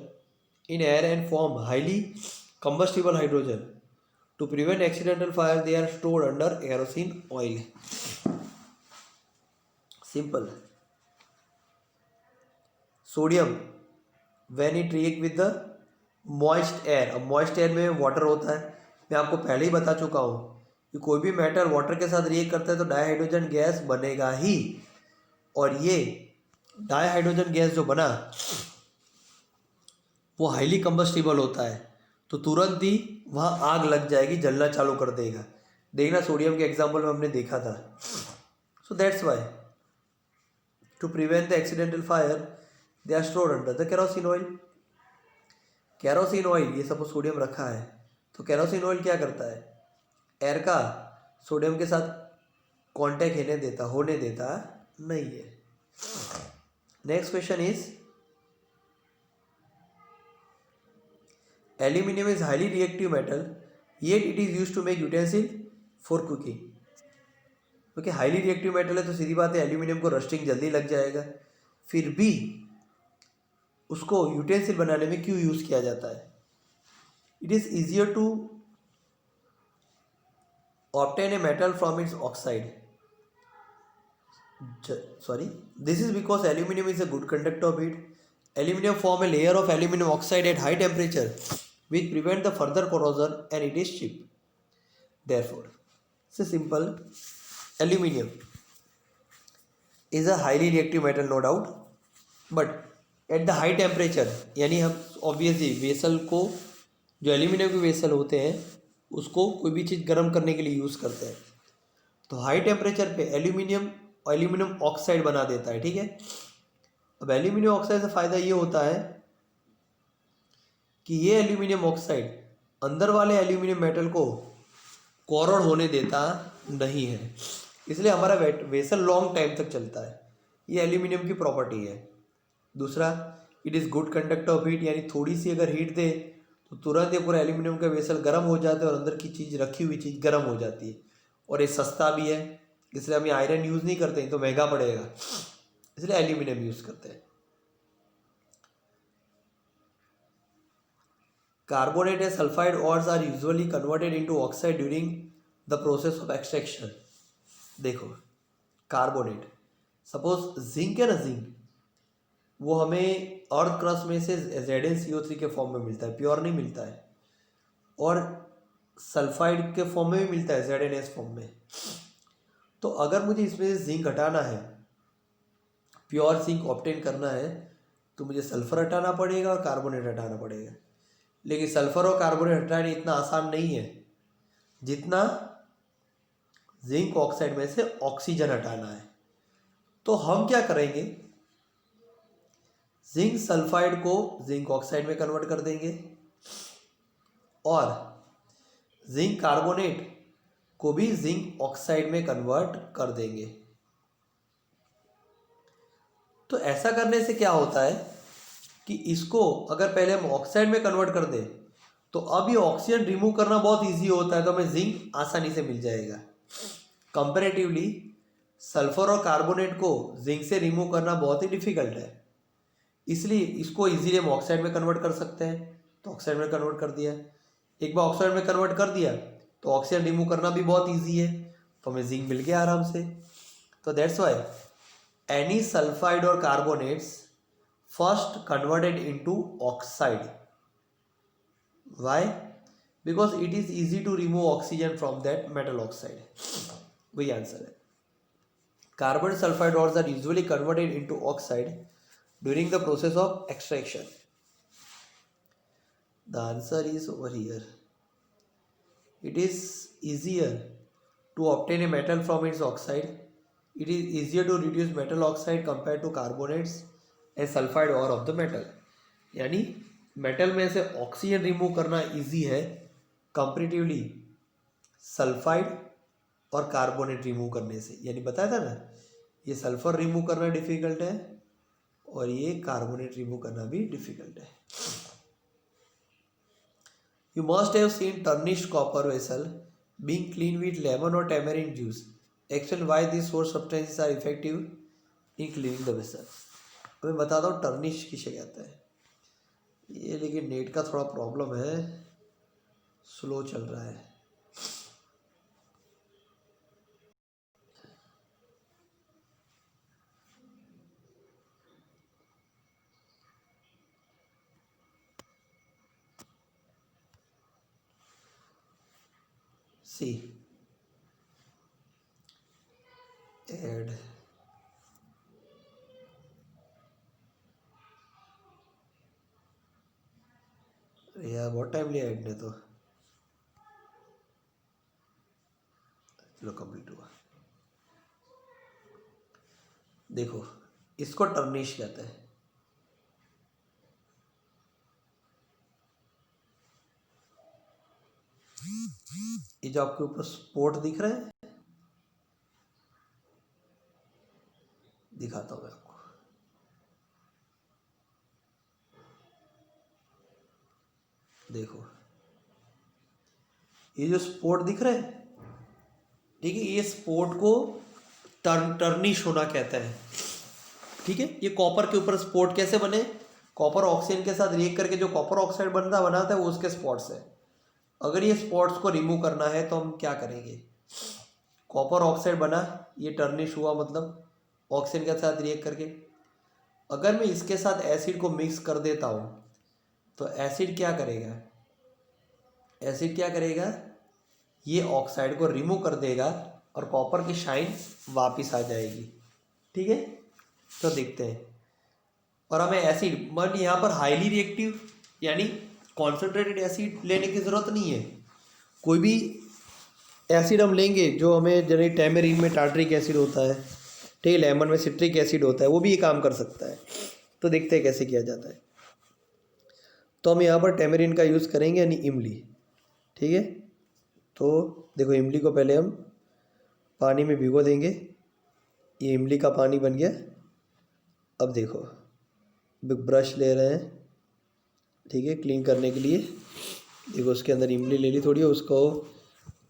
in air and form highly combustible hydrogen. To prevent accidental fire, they are stored under kerosene oil. Simple. Sodium, when it react with the moist air, अब moist air में water होता है, मैं आपको पहले ही बता चुका हूँ कि कोई भी मेटल वाटर के साथ रिएक्ट करता है तो डाइहाइड्रोजन गैस बनेगा ही, और ये डाइहाइड्रोजन गैस जो बना वो हाईली कंबस्टिबल होता है, तो तुरंत ही वहाँ आग लग जाएगी, जलना चालू कर देगा. देखना सोडियम के एग्जाम्पल में हमने देखा था. So that's why to prevent the accidental fire they are stored under the kerosene oil. Kerosene oil, ये सपोज सोडियम रखा है, तो केरोसिन ऑयल क्या करता है, एयर का सोडियम के साथ कांटेक्ट होने देता नहीं है. Next question is, aluminium is highly reactive metal yet it is used to make utensil for cooking. क्योंकि हाईली रिएक्टिव मेटल है तो सीधी बात है एल्यूमिनियम को रस्टिंग जल्दी लग जाएगा, फिर भी उसको यूटेंसिल बनाने में क्यों यूज किया जाता है. It is easier to obtain a metal from its oxide. This is because aluminum is a good conductor of heat. Aluminum form a layer of aluminum oxide at high temperature which prevent the further corrosion and it is cheap. Therefore, it's a simple. Aluminum is a highly reactive metal, no doubt, but at the high temperature, यानी हम obviously vessel को, जो aluminium के vessel होते हैं उसको कोई भी चीज़ गर्म करने के लिए यूज़ करते हैं, तो हाई टेम्परेचर पे एल्यूमिनियम ऑक्साइड बना देता है. ठीक है, अब एल्यूमिनियम ऑक्साइड से फ़ायदा ये होता है कि ये एल्यूमिनियम ऑक्साइड अंदर वाले एल्यूमिनियम मेटल को कोरोड होने देता नहीं है, इसलिए हमारा वेसल लॉन्ग टाइम तक चलता है. ये एल्यूमिनियम की प्रॉपर्टी है. दूसरा, it is good conductor of heat, यानी थोड़ी सी अगर हीट दे तो तुरंत ये पूरा एल्यूमिनियम का वेसल गर्म हो जाता है और अंदर की चीज़, रखी हुई चीज़ गर्म हो जाती है. और ये सस्ता भी है, इसलिए हम ये आयरन यूज़ नहीं करते हैं तो महंगा पड़ेगा, इसलिए एल्यूमिनियम यूज़ करते हैं. Carbonate and sulphide ores are usually converted into oxide during the process of extraction. देखो, कार्बोनेट, सपोज जिंक है ना, जिंक वो हमें अर्थ क्रस्ट में से ZnCO3 के फॉर्म में मिलता है, प्योर नहीं मिलता है, और सल्फाइड के फॉर्म में भी मिलता है, ZnS फॉर्म में. तो अगर मुझे इसमें से जिंक हटाना है, प्योर जिंक ऑब्टेन करना है, तो मुझे सल्फर हटाना पड़ेगा और कार्बोनेट हटाना पड़ेगा. लेकिन सल्फर और कार्बोनेट हटाना इतना आसान नहीं है जितना जिंक ऑक्साइड में से ऑक्सीजन हटाना है. तो हम क्या करेंगे, जिंक सल्फाइड को जिंक ऑक्साइड में कन्वर्ट कर देंगे और जिंक कार्बोनेट को भी जिंक ऑक्साइड में कन्वर्ट कर देंगे. तो ऐसा करने से क्या होता है कि इसको अगर पहले हम ऑक्साइड में कन्वर्ट कर दें तो अब ये ऑक्सीजन रिमूव करना बहुत इजी होता है, तो हमें जिंक आसानी से मिल जाएगा. कंपैरेटिवली सल्फर और कार्बोनेट को जिंक से रिमूव करना बहुत ही डिफिकल्ट है, इसलिए इसको इजीली हम ऑक्साइड में कन्वर्ट कर सकते हैं. तो ऑक्साइड में कन्वर्ट कर दिया, एक बार ऑक्साइड में कन्वर्ट कर दिया तो ऑक्सीजन रिमूव करना भी बहुत इजी है, तो हमें जिंक मिल गया आराम से. तो दैट्स वाई एनी सल्फाइड और carbonates first converted into oxide. Why? Because it is easy to remove oxygen from that metal oxide. वही आंसर है. Carbon sulphide ores are usually converted into oxide during the process of extraction. The answer is over here. It is easier to obtain a metal from its oxide. It is easier to reduce metal oxide compared to carbonates and sulfide ore of the metal. यानी metal में से oxygen remove करना easy है comparatively sulphide और carbonate remove करने से, यानी बताया था ना, ये सल्फर रिमूव करना डिफिकल्ट है और ये कार्बोनेट रिमूव करना भी डिफिकल्ट है। You must have seen tarnished copper vessel being clean with lemon और tamarind juice. Explain why this four substances are effective in cleaning the vessel. मैं बताता हूँ टर्निश किसे कहता है ये, लेकिन नेट का थोड़ा प्रॉब्लम है, स्लो चल रहा है। सी एड यार बहुत टाइम लिया ऐड ने तो, चलो कंप्लीट हुआ। देखो इसको टर्निश कहते हैं। ये जो आपके ऊपर स्पॉट दिख रहा है, दिखाता हूँ मैं आपको। देखो ये जो स्पॉट दिख रहा है, ठीक है, ये स्पॉट को टर्निश होना कहता है। ठीक है, ये कॉपर के ऊपर स्पॉट कैसे बने, कॉपर ऑक्सीजन के साथ रिएक्ट करके जो कॉपर ऑक्साइड बनाता है वो उसके स्पॉट्स है। अगर ये स्पॉट्स को रिमूव करना है तो हम क्या करेंगे, कॉपर ऑक्साइड बना, ये टर्निश हुआ मतलब ऑक्सीजन के साथ रिएक्ट करके। अगर मैं इसके साथ एसिड को मिक्स कर देता हूँ तो एसिड क्या करेगा, एसिड क्या करेगा, ये ऑक्साइड को रिमूव कर देगा और कॉपर की शाइन वापस आ जाएगी। ठीक है, तो देखते हैं। और हमें एसिड बट यहाँ पर हाईली रिएक्टिव यानी कॉन्सेंट्रेटेड एसिड लेने की ज़रूरत नहीं है। कोई भी एसिड हम लेंगे जो हमें, जैसे टैमरिन में टार्ट्रिक एसिड होता है, ठीक है, लेमन में सिट्रिक एसिड होता है, वो भी ये काम कर सकता है। तो देखते हैं कैसे किया जाता है। तो हम यहाँ पर टैमरिन का यूज़ करेंगे यानी इमली। ठीक है, तो देखो इमली को पहले हम पानी में भिगो देंगे, ये इमली का पानी बन गया। अब देखो ब्रश ले रहे हैं, ठीक है, क्लीन करने के लिए। देखो उसके अंदर इमली ले ली थोड़ी, उसको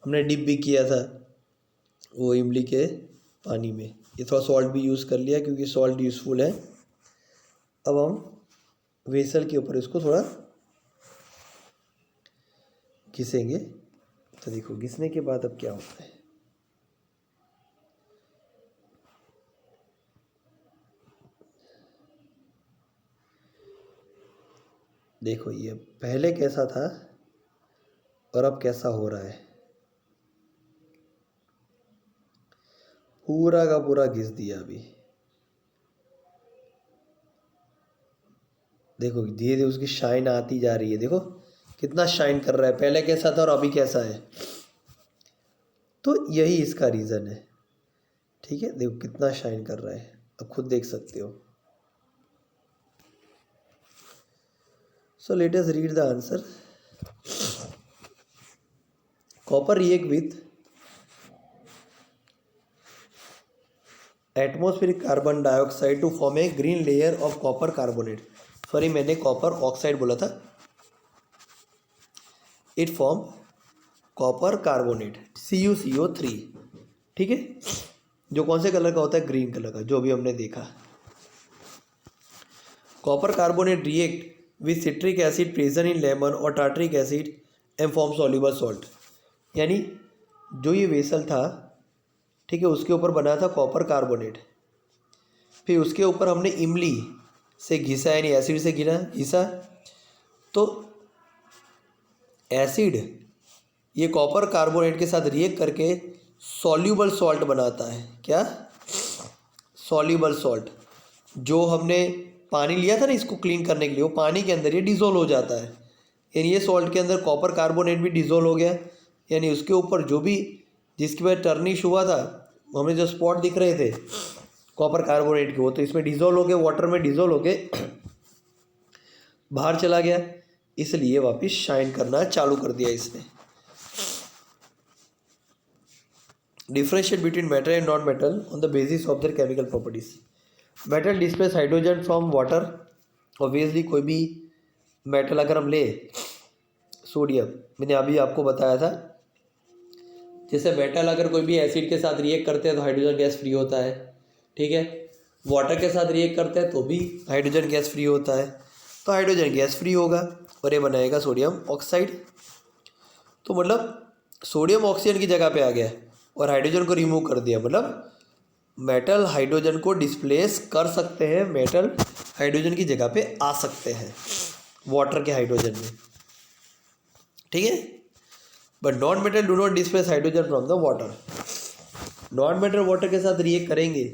हमने डिप भी किया था वो इमली के पानी में। ये थोड़ा सॉल्ट भी यूज़ कर लिया क्योंकि सॉल्ट यूज़फुल है। अब हम वेसल के ऊपर इसको थोड़ा घिसेंगे। तो देखो घिसने के बाद अब क्या होता है, देखो ये पहले कैसा था और अब कैसा हो रहा है। पूरा का पूरा घिस दिया अभी। देखो धीरे धीरे उसकी शाइन आती जा रही है, देखो कितना शाइन कर रहा है, पहले कैसा था और अभी कैसा है। तो यही इसका रीज़न है। ठीक है, देखो कितना शाइन कर रहा है, अब खुद देख सकते हो। So let us read the answer. Copper react with atmospheric carbon dioxide to form a green layer of copper carbonate. Sorry मैंने कॉपर ऑक्साइड बोला था। It form copper carbonate CuCO3। ठीक है, जो कौन से कलर का होता है, ग्रीन कलर का, जो भी हमने देखा। Copper carbonate react with citric acid present in lemon और tartaric acid and form soluble salt. यानी जो ये वेसल था, ठीक है, उसके ऊपर बना था कॉपर कार्बोनेट, फिर उसके ऊपर हमने इमली से घिसा यानी एसिड से घिसा। तो एसिड ये कॉपर कार्बोनेट के साथ रिएक्ट करके सॉल्युबल सॉल्ट बनाता है। क्या, सॉल्युबल सॉल्ट। जो हमने पानी लिया था ना इसको क्लीन करने के लिए, वो पानी के अंदर ये डिज़ोल्व हो जाता है, यानी ये सॉल्ट के अंदर कॉपर कार्बोनेट भी डिज़ोल्व हो गया। यानी उसके ऊपर जो भी जिसकी वजह टर्निश हुआ था, हमें जो स्पॉट दिख रहे थे कॉपर कार्बोनेट के, वो तो इसमें डिज़ोल्व हो गए, वाटर में डिज़ोल्व हो गए, बाहर चला गया, इसलिए वापस शाइन करना चालू कर दिया इसने। differentiate between metal and non-metal on the basis of their chemical properties. Metal displays hydrogen from water. Obviously कोई भी मेटल अगर हम ले, सोडियम, मैंने अभी आपको बताया था, जैसे मेटल अगर कोई भी एसिड के साथ रिएक्ट करते हैं तो हाइड्रोजन गैस फ्री होता है, ठीक है। वाटर के साथ रिएक्ट करते हैं तो भी हाइड्रोजन गैस फ्री होता है, तो हाइड्रोजन गैस फ्री होगा और ये बनाएगा सोडियम ऑक्साइड। तो मतलब सोडियम ऑक्सीजन की जगह पे आ गया और हाइड्रोजन को रिमूव कर दिया, मतलब मेटल हाइड्रोजन को डिस्प्लेस कर सकते हैं, मेटल हाइड्रोजन की जगह पे आ सकते हैं वाटर के हाइड्रोजन में, ठीक है। But non metal do not displace hydrogen from the water. Non metal water के साथ रिएक्ट करेंगे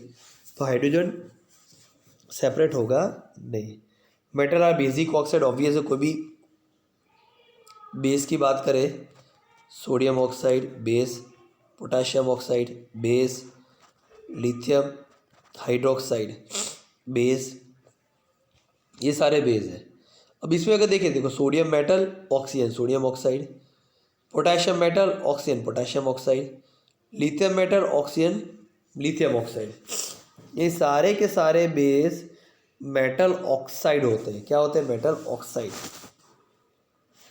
तो हाइड्रोजन सेपरेट होगा नहीं। Metal are basic oxide, obvious है, कोई भी बेस की बात करें, sodium oxide base, potassium oxide base, lithium hydroxide base, ये सारे बेस हैं। अब इसमें अगर देखें, देखो sodium metal oxygen sodium oxide, potassium metal oxygen potassium oxide, lithium metal oxygen lithium oxide, ये सारे के सारे बेस मेटल ऑक्साइड होते हैं। क्या होते हैं? मेटल ऑक्साइड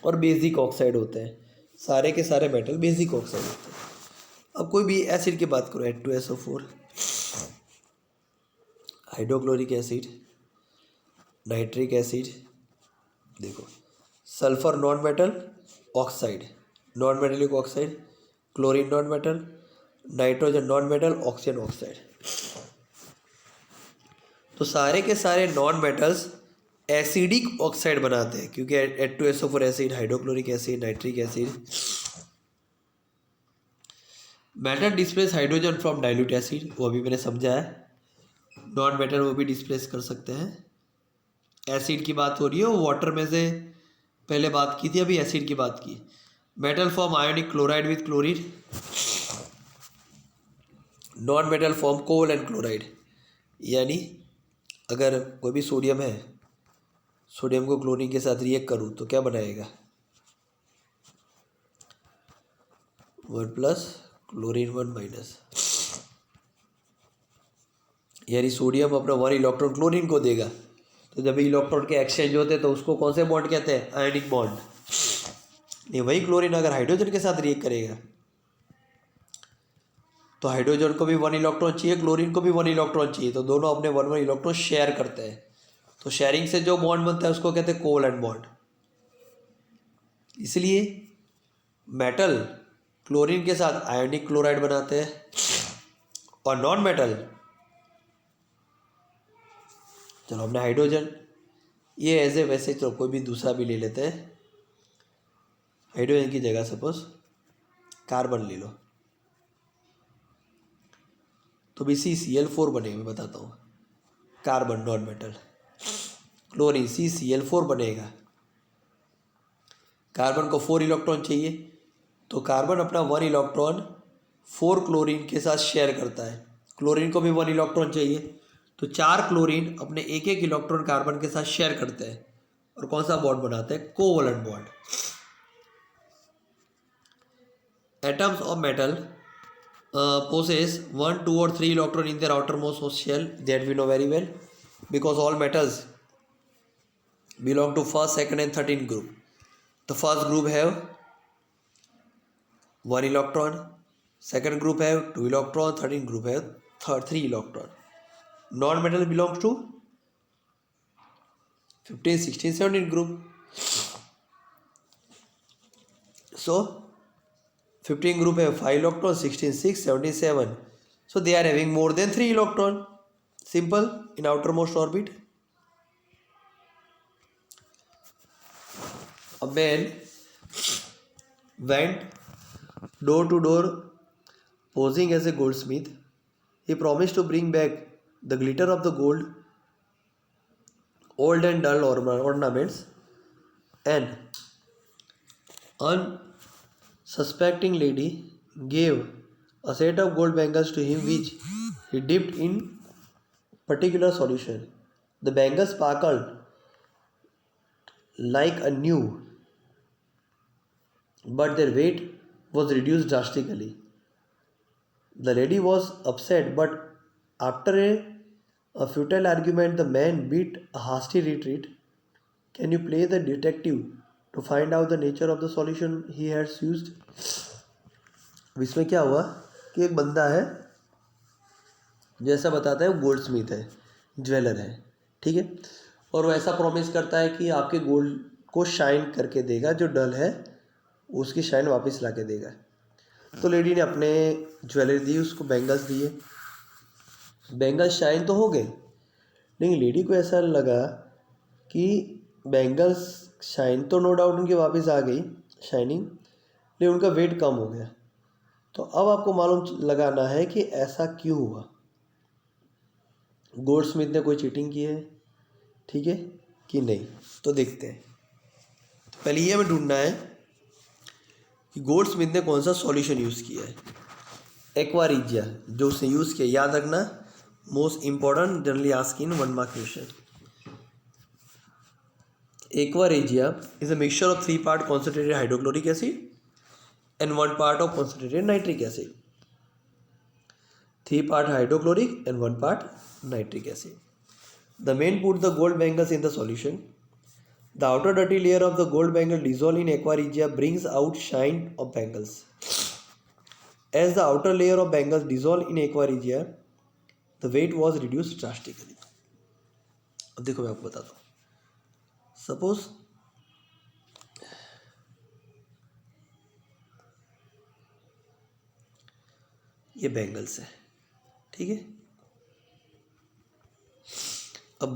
और बेसिक ऑक्साइड होते हैं। सारे के सारे मेटल बेसिक ऑक्साइड होते हैं। अब कोई भी एसिड की बात करो, H2SO4, hydrochloric acid, nitric acid, देखो sulphur non metal oxide, non metallic oxide, chlorine non metal, nitrogen non metal, oxygen oxide. तो सारे के सारे नॉन मेटल्स एसिडिक ऑक्साइड बनाते हैं, क्योंकि H2SO4 acid, hydrochloric acid, nitric acid. Metal displace hydrogen from dilute acid, वो अभी मैंने समझा है। नॉन मेटल वो भी डिस्प्लेस कर सकते हैं। एसिड की बात हो रही है, वो वाटर में से पहले बात की थी, अभी एसिड की बात की। Metal form ionic chloride with chlorine, non metal form covalent chloride. यानी अगर कोई भी सोडियम है, सोडियम को क्लोरीन के साथ रिएक्ट करूँ तो क्या बनाएगा? 1+ क्लोरीन 1-, यानी सोडियम अपना 1 इलेक्ट्रॉन क्लोरीन को देगा। तो जब इलेक्ट्रॉन के एक्सचेंज होते हैं तो उसको कौन से बॉन्ड कहते हैं? Ionic bond. नहीं, वही क्लोरीन अगर हाइड्रोजन के साथ रिएक्ट करेगा तो हाइड्रोजन को भी 1 इलेक्ट्रॉन चाहिए, क्लोरीन को भी 1 इलेक्ट्रॉन चाहिए, तो दोनों अपने 1 इलेक्ट्रॉन शेयर करते हैं। तो शेयरिंग से जो बॉन्ड बनता है उसको कहते हैं कोवैलेंट बॉन्ड। इसलिए मेटल क्लोरीन के साथ आयोनिक क्लोराइड बनाते हैं और नॉन मेटल, चलो हमने हाइड्रोजन, ये एज ए वैसे चलो कोई भी दूसरा भी ले लेते हैं। हाइड्रोजन की जगह सपोज कार्बन ले लो, तो भी CCl4 बनेगा। मैं बताता हूँ, carbon non metal, chlorine CCl4 बनेगा। कार्बन को 4 इलेक्ट्रॉन चाहिए, तो कार्बन अपना 1 इलेक्ट्रॉन 4 क्लोरीन के साथ शेयर करता है। क्लोरीन को भी 1 इलेक्ट्रॉन चाहिए, तो 4 क्लोरीन अपने एक इलेक्ट्रॉन कार्बन के साथ शेयर करते हैं और कौन सा बॉन्ड बनाते हैं? Covalent bond. Atoms of metal possess 1, 2 or 3 electron in their outermost shell, that we know very well, because all metals belong to first, second and 13 group. The first group have 1 electron, second group have 2 electron, 13 group have 3 electron. Non-metal belongs to 15, 16, 17 group. So 15 group have 5 electrons, 16, 6, 77. So they are having more than 3 electron. Simple, in outermost orbit. A man went door to door posing as a goldsmith. He promised to bring back the glitter of the gold, old and dull ornaments, and unsuspecting lady gave a set of gold bangles to him, which he dipped in particular solution. The bangles sparkled like a new, but their weight was reduced drastically. The lady was upset but after a futile argument the man beat a hasty retreat. Can you play the detective to find out the nature of the solution he has used? इसमें क्या हुआ कि एक बंदा है, जैसा बताता है वो गोल्ड स्मिथ है, ज्वेलर है, ठीक है, और वो ऐसा प्रॉमिस करता है कि आपके गोल्ड को शाइन करके देगा, जो डल है उसकी शाइन वापस ला के देगा। तो लेडी ने अपने ज्वेलरी दी, उसको बैंगल्स दिए, बैंगल्स शाइन तो हो गए, लेकिन लेडी को ऐसा लगा कि बैंगल्स शाइन तो नो डाउट उनकी वापस आ गई शाइनिंग, लेकिन उनका वेट कम हो गया। तो अब आपको मालूम लगाना है कि ऐसा क्यों हुआ। गोल्ड स्मिथ ने कोई चीटिंग की है, ठीक है कि नहीं, तो देखते हैं। तो पहले ये हमें ढूंढना है कि गोल्ड स्मिथ ने कौन सा सॉल्यूशन यूज़ किया है। एक्वा रिजिया जो उसने यूज़ किया, याद रखना, most important, generally ask in 1 mark question. Aqua regia is a mixture of 3 part concentrated hydrochloric acid and 1 part of concentrated nitric acid. 3 part hydrochloric and 1 part nitric acid. The man put the gold bangles in the solution. The outer dirty layer of the gold bangle dissolved in aqua regia brings out shine of bangles. As the outer layer of bangles dissolved in aqua regia, the weight was reduced drastically. अब देखो मैं आपको बताता हूँ। Suppose ये bangles है, ठीक है। अब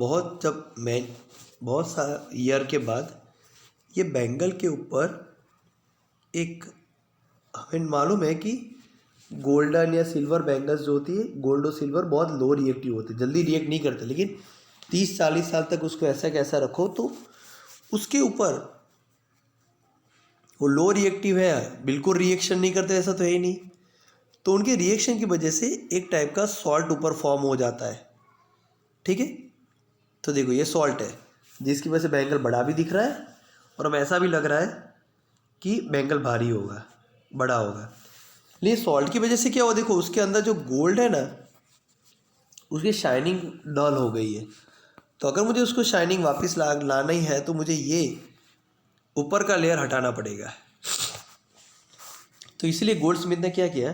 बहुत सा ईयर के बाद ये बैंगल के ऊपर एक, हमें मालूम है कि गोल्डन या सिल्वर बैंगल्स जो होती है, गोल्ड और सिल्वर बहुत लो रिएक्टिव होते, जल्दी रिएक्ट नहीं करते, लेकिन 30-40 साल तक उसको ऐसा कैसा रखो तो उसके ऊपर वो लो रिएक्टिव है, बिल्कुल रिएक्शन नहीं करते, ऐसा तो है ही नहीं। तो उनके रिएक्शन की वजह से एक टाइप का सॉल्ट ऊपर फॉर्म हो जाता है, ठीक है। तो देखो ये सॉल्ट है जिसकी वजह से बैंगल बड़ा भी दिख रहा है और हमें ऐसा भी लग रहा है कि बैंगल भारी होगा, बड़ा होगा। लेकिन सॉल्ट की वजह से क्या हुआ, देखो उसके अंदर जो गोल्ड है ना उसकी शाइनिंग डल हो गई है। तो अगर मुझे उसको शाइनिंग वापस लाना ही है तो मुझे ये ऊपर का लेयर हटाना पड़ेगा। तो इसलिए गोल्ड स्मिथ ने क्या किया,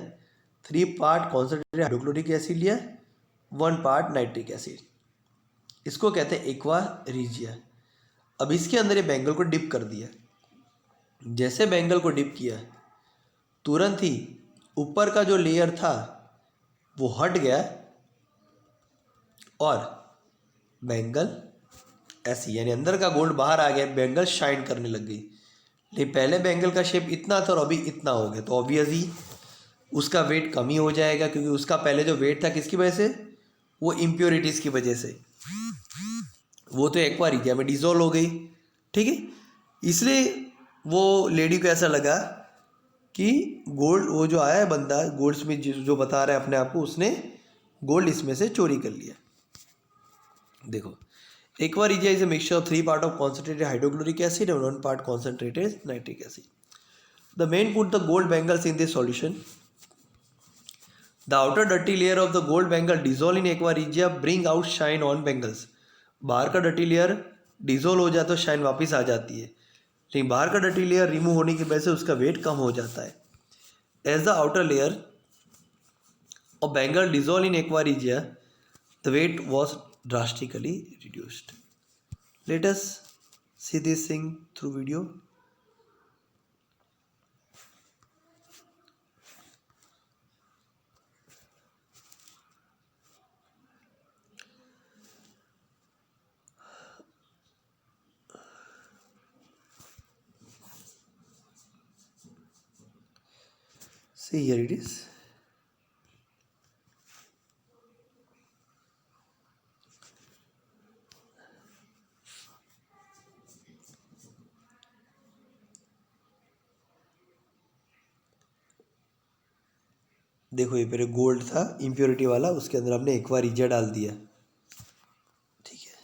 3 पार्ट कॉन्सेंट्रेटेड हाइड्रोक्लोरिक एसिड लिया, 1 पार्ट नाइट्रिक एसिड, इसको कहते हैं एक्वा रिजिया। अब इसके अंदर ये बैंगल को डिप कर दिया। जैसे बैंगल को डिप किया तुरंत ही ऊपर का जो लेयर था वो हट गया और बैंगल ऐसी, यानी अंदर का गोल्ड बाहर आ गया, बैंगल शाइन करने लग गई। लेकिन पहले बैंगल का शेप इतना था और अभी इतना हो गया, तो ऑब्वियसली उसका वेट कम ही हो जाएगा, क्योंकि उसका पहले जो वेट था किसकी वजह से, वो इम्प्योरिटीज़ की वजह से, वो तो एक्वा रिजिया में डिजोल्व हो गई, ठीक है। इसलिए वो लेडी को ऐसा लगा कि गोल्ड, वो जो आया है बंदा गोल्ड स्मिथ जो बता रहा है अपने आप को, उसने गोल्ड इसमें से चोरी कर लिया। देखो aqua regia is a mixture of 3 part of concentrated hydrochloric acid and 1 part concentrated nitric acid. The man put the gold bangles in this solution. The outer dirty layer of the gold bangle dissolve in aqua regia bring out shine on bangles. बाहर का dirty layer dissolve हो जाए तो shine वापस आ जाती है, लेकिन बाहर का डर्टी लेयर रिमूव होने की वजह से उसका वेट कम हो जाता है. As the outer layer of bangle dissolve in aqua regia, the weight was drastically reduced. Let us see this thing through video. See, here it is. देखो ये पहले गोल्ड था इम्प्योरिटी वाला, उसके अंदर हमने एक्वा रिजिया डाल दिया, ठीक है।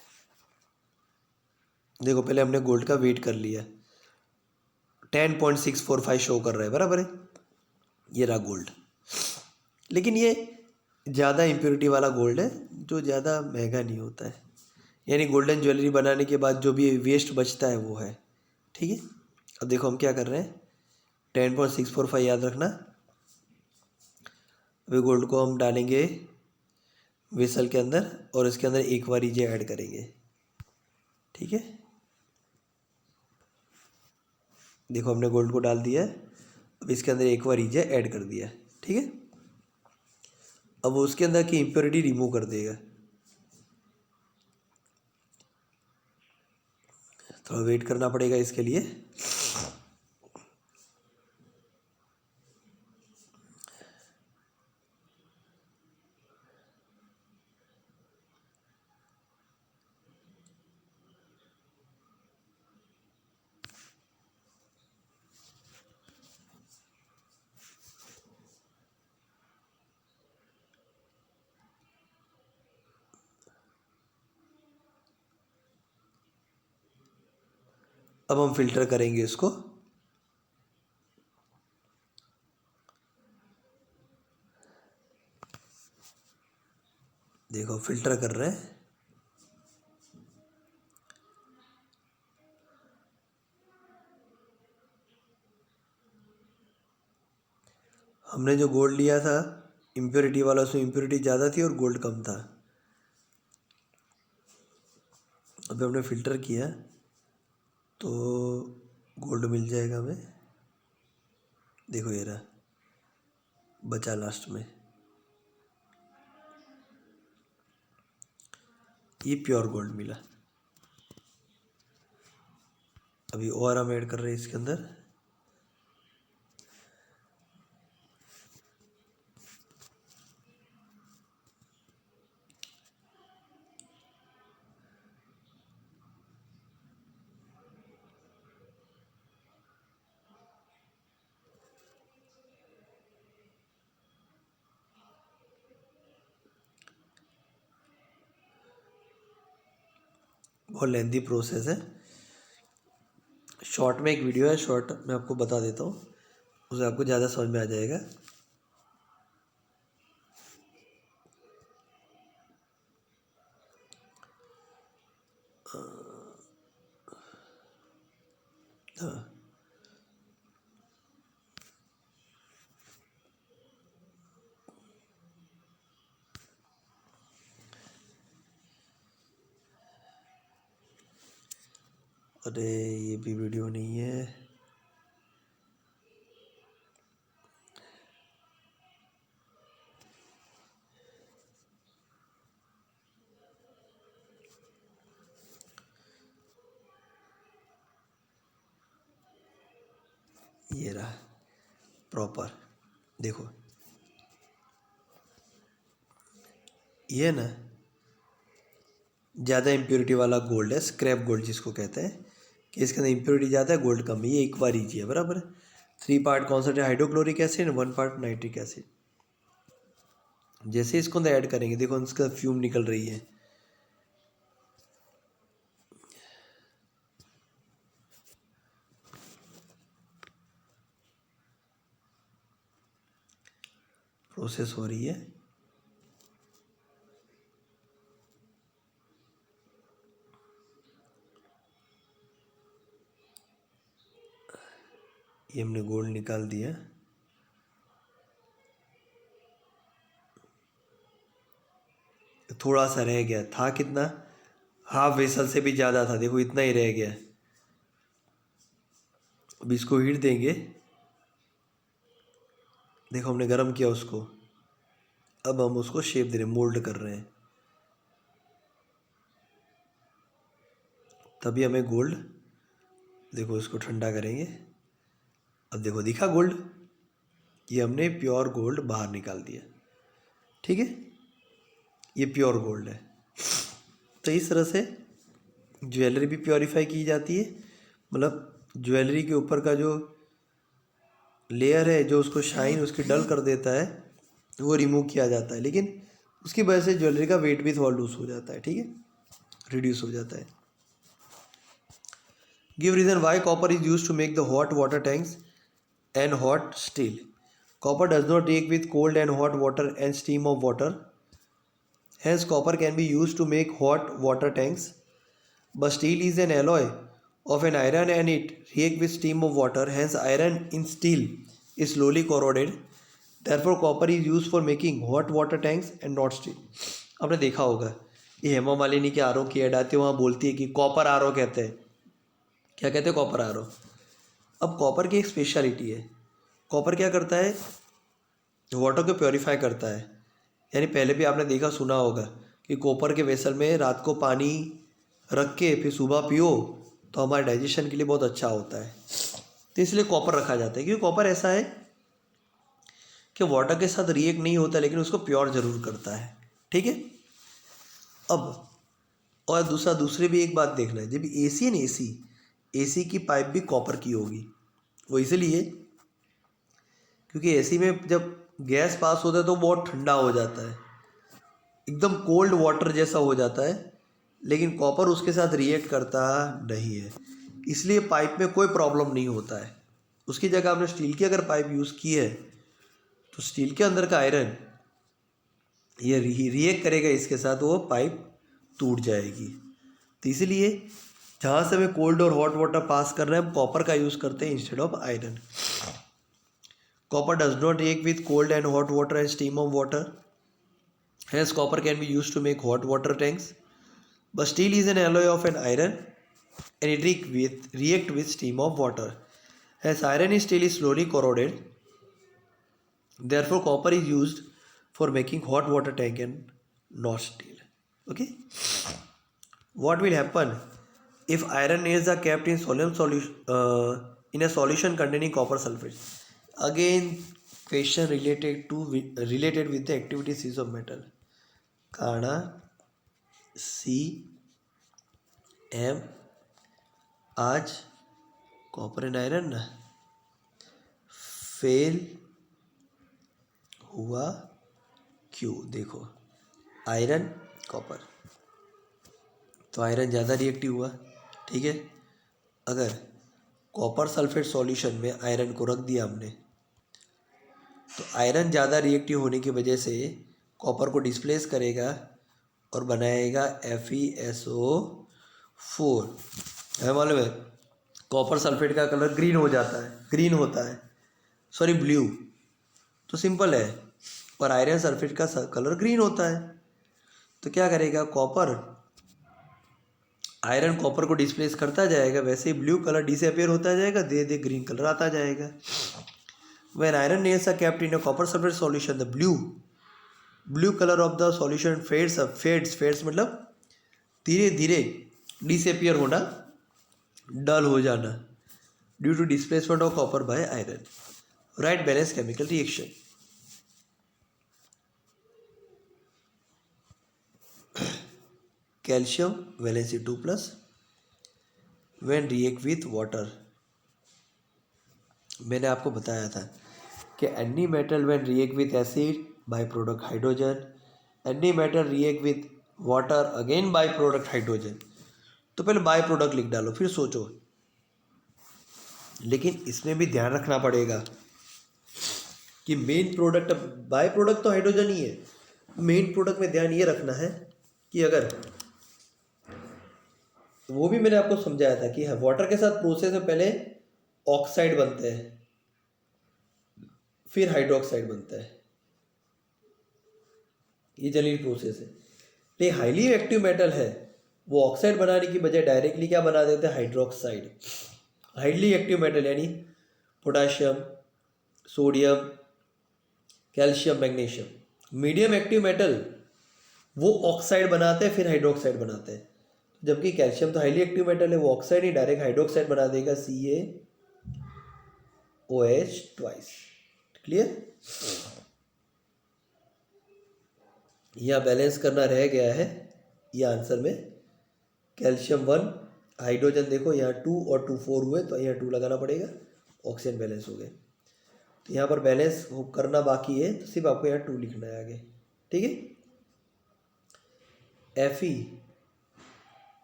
देखो पहले हमने गोल्ड का वेट कर लिया, 10.645 शो कर रहा है, बराबर है, ये रहा गोल्ड, लेकिन ये ज़्यादा इम्प्योरिटी वाला गोल्ड है जो ज़्यादा महंगा नहीं होता है, यानी गोल्डन ज्वेलरी बनाने के बाद जो भी वेस्ट बचता है वो है। ठीक है, अब देखो हम क्या कर रहे हैं, 10.645 याद रखना। अभी गोल्ड को हम डालेंगे वेसल के अंदर और इसके अंदर एक बार ये ऐड करेंगे। ठीक है, देखो हमने गोल्ड को डाल दिया है, अब इसके अंदर एक बार ईजे ऐड कर दिया है। ठीक है, अब वो उसके अंदर की इम्प्योरिटी रिमूव कर देगा। थोड़ा वेट करना पड़ेगा इसके लिए। अब हम फिल्टर करेंगे इसको। देखो फिल्टर कर रहे हैं। हमने जो गोल्ड लिया था इम्प्योरिटी वाला, उसमें इम्प्योरिटी ज़्यादा थी और गोल्ड कम था। अभी हमने फ़िल्टर किया तो गोल्ड मिल जाएगा हमें। देखो ये रहा, बचा लास्ट में, ये प्योर गोल्ड मिला। अभी और हम ऐड कर रहे हैं इसके अंदर। बहुत लेंथी प्रोसेस है, शॉर्ट में एक वीडियो है, शॉर्ट में आपको बता देता हूँ, उसे आपको ज़्यादा समझ में आ जाएगा। हाँ, अरे ये भी वीडियो नहीं है। ये रहा प्रॉपर, देखो ये ना ज़्यादा इम्प्योरिटी वाला गोल्ड है, स्क्रैप गोल्ड जिसको कहते हैं, कि इसके अंदर इम्प्योरिटी ज़्यादा है, गोल्ड कम है। ये एक बार ईजी है, बराबर है। 3 part concentrate hydrochloric acid, 1 part nitric acid. जैसे इसको अंदर ऐड करेंगे, देखो इसका फ्यूम निकल रही है। प्रोसेस हो रही है। ये हमने गोल्ड निकाल दिया। थोड़ा सा रह गया था, कितना, हाफ वेसल से भी ज़्यादा था, देखो इतना ही रह गया। अब इसको हीट देंगे, देखो हमने गर्म किया उसको। अब हम उसको शेप दे रहे हैं, मोल्ड कर रहे हैं, तभी हमें गोल्ड, देखो इसको ठंडा करेंगे। अब देखो दिखा गोल्ड, ये हमने प्योर गोल्ड बाहर निकाल दिया। ठीक है, ये प्योर गोल्ड है। तो इस तरह से ज्वेलरी भी प्योरीफाई की जाती है, मतलब ज्वेलरी के ऊपर का जो लेयर है जो उसको शाइन उसकी डल कर देता है वो रिमूव किया जाता है, लेकिन उसकी वजह से ज्वेलरी का वेट भी थोड़ा लूज हो जाता है। ठीक है, रिड्यूस हो जाता है। Give reason why copper is use to make the hot water tanks and hot steel. Copper does not react with cold and hot water and steam of water. Hence, copper can be used to make hot water tanks. But steel is an alloy of an iron and it reacts with steam of water. Hence, iron in steel is slowly corroded. Therefore, copper is used for making hot water tanks and not steel. आपने देखा होगा ये हेमा मालिनी के R O की add आती है, वहाँ बोलती है कि कॉपर आर ओ कहते हैं. क्या कहते हैं? Copper are O. अब कॉपर की एक स्पेशलिटी है. कॉपर क्या करता है? वाटर को प्योरीफाई करता है. यानी पहले भी आपने देखा सुना होगा कि कॉपर के वेसल में रात को पानी रख के फिर सुबह पियो तो हमारे डाइजेशन के लिए बहुत अच्छा होता है. तो इसलिए कॉपर रखा जाता है, क्योंकि कॉपर ऐसा है कि वाटर के साथ रिएक्ट नहीं होता लेकिन उसको प्योर ज़रूर करता है. ठीक है. अब और दूसरी भी एक बात देखना है, जब एसी है ना, एसी की पाइप भी कॉपर की होगी. वो इसलिए क्योंकि एसी में जब गैस पास होता है तो बहुत ठंडा हो जाता है, एकदम कोल्ड वाटर जैसा हो जाता है, लेकिन कॉपर उसके साथ रिएक्ट करता नहीं है, इसलिए पाइप में कोई प्रॉब्लम नहीं होता है. उसकी जगह आपने स्टील की अगर पाइप यूज़ की है तो स्टील के अंदर का आयरन ये रिएक्ट करेगा इसके साथ, वो पाइप टूट जाएगी. तो इसलिए जहाँ से हमें कोल्ड और हॉट वाटर पास कर रहे हैं हम कॉपर का यूज़ करते हैं instead of iron. Copper does not react with cold and hot water and steam of water. Hence, copper can be used to make hot water tanks. But steel is an alloy of an iron and it react with steam of water. Hence, iron and steel is slowly corroded. Therefore, copper is used for making hot water tank and not steel. Okay. What will happen if iron nails are kept in in a solution containing copper sulfate? Again, question related with the activity C's of metal. काड़ा CM आज copper and iron ना fail हुआ क्यों? देखो, iron copper, तो iron ज़्यादा reactive हुआ. ठीक है. अगर कॉपर सल्फेट सॉल्यूशन में आयरन को रख दिया हमने तो आयरन ज़्यादा रिएक्टिव होने की वजह से कॉपर को डिस्प्लेस करेगा और बनाएगा FeSO4. हमें मालूम है कॉपर सल्फेट का कलर ग्रीन होता है, सॉरी ब्लू. तो सिंपल है. और आयरन सल्फेट का कलर ग्रीन होता है. तो क्या करेगा आयरन कॉपर को डिस्प्लेस करता जाएगा, वैसे ही ब्लू कलर डिसअपियर होता जाएगा, धीरे ग्रीन कलर आता जाएगा. When iron nails are kept in a copper sulfate solution, the blue color of the solution fades मतलब धीरे धीरे डिसअपियर होना, डल हो जाना, due to displacement of copper by iron. Write balance chemical reaction. Calcium valency 2+ when react with water. मैंने आपको बताया था कि any metal when react with acid by product hydrogen, any metal react with water again by product hydrogen. तो पहले by product लिख डालो फिर सोचो. लेकिन इसमें भी ध्यान रखना पड़ेगा कि मेन प्रोडक्ट, बाय प्रोडक्ट तो हाइड्रोजन ही है, मेन प्रोडक्ट में ध्यान ये रखना है कि अगर वो भी मैंने आपको समझाया था कि वाटर के साथ प्रोसेस में पहले ऑक्साइड बनते हैं फिर हाइड्रोक्साइड बनता है, ये जनरल प्रोसेस है. लेकिन हाईली एक्टिव मेटल है वो ऑक्साइड बनाने की बजाय डायरेक्टली क्या बना देते हैं? हाइड्रोक्साइड. हाईली एक्टिव मेटल यानी potassium, sodium, calcium, magnesium. Medium active metal वो ऑक्साइड बनाते हैं फिर हाइड्रोक्साइड बनाते हैं, जबकि कैल्शियम तो हाईली एक्टिव मेटल है, वो ऑक्साइड ही डायरेक्ट हाइड्रोक्साइड बना देगा, CaOH ट्वाइस. क्लियर? यहाँ बैलेंस करना रह गया है ये आंसर में. कैल्शियम 1, हाइड्रोजन देखो यहाँ 2 और 2 4 हुए तो यहाँ 2 लगाना पड़ेगा, ऑक्सीजन बैलेंस हो गए. तो यहाँ पर बैलेंस करना बाकी है तो सिर्फ आपको यहाँ 2 लिखना है आगे. ठीक है. Fe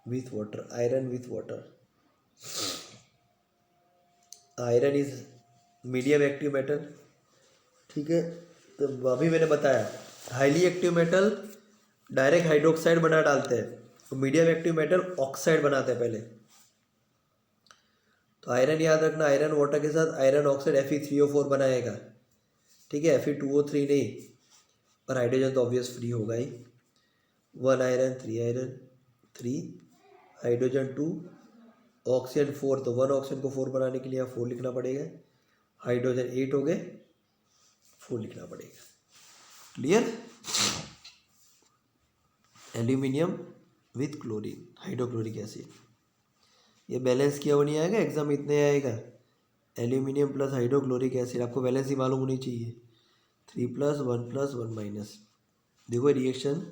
with water, iron with water. Iron is medium active metal, ठीक है, तो अभी मैंने बताया highly active metal direct hydroxide बना डालते हैं, तो मीडियम एक्टिव मेटल ऑक्साइड बनाते हैं पहले। तो आयरन याद रखना, आयरन वाटर के साथ आयरन ऑक्साइड Fe3O4 बनाएगा, ठीक है, Fe2O3 नहीं, पर हाइड्रोजन तो ऑब्वियस फ्री होगा ही। 1 आयरन 3 आयरन 3 हाइड्रोजन 2 ऑक्सीजन 4, तो 1 ऑक्सीजन को 4 बनाने के लिए यहाँ 4 लिखना पड़ेगा। हाइड्रोजन 8 हो गए, 4 लिखना पड़ेगा। Clear. Aluminium with chlorine hydrochloric acid, ये बैलेंस किया हुआ नहीं आएगा एग्जाम में, इतने आएगा। एल्यूमिनियम प्लस हाइड्रोक्लोरिक एसिड, आपको बैलेंस ही मालूम होनी चाहिए। 3 + 1 + 1 - देखो रिएक्शन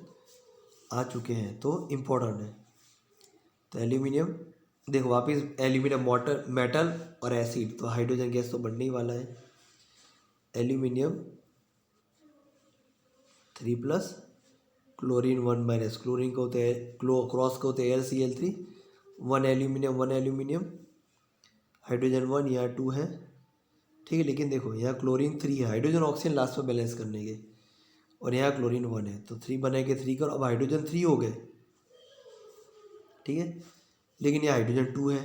आ चुके हैं तो इम्पोर्टेंट है। तो एल्यूमिनियम देखो वापिस एल्यूमिनियम वाटर मेटल और एसिड, तो हाइड्रोजन गैस तो बनने ही वाला है। एल्यूमिनियम 3 + क्लोरीन 1 - क्लोरीन को होते हैं क्रॉस को होते हैं LCl3, 1 एल्यूमिनियम हाइड्रोजन 1, यहाँ 2 है, ठीक है। लेकिन देखो यहाँ क्लोरीन 3 है, हाइड्रोजन ऑक्सीजन लास्ट में बैलेंस करने के, और यहाँ क्लोरीन 1 है, तो 3 बने के 3 करो, अब हाइड्रोजन 3 हो गए, ठीक है। लेकिन यहाँ हाइड्रोजन 2 है,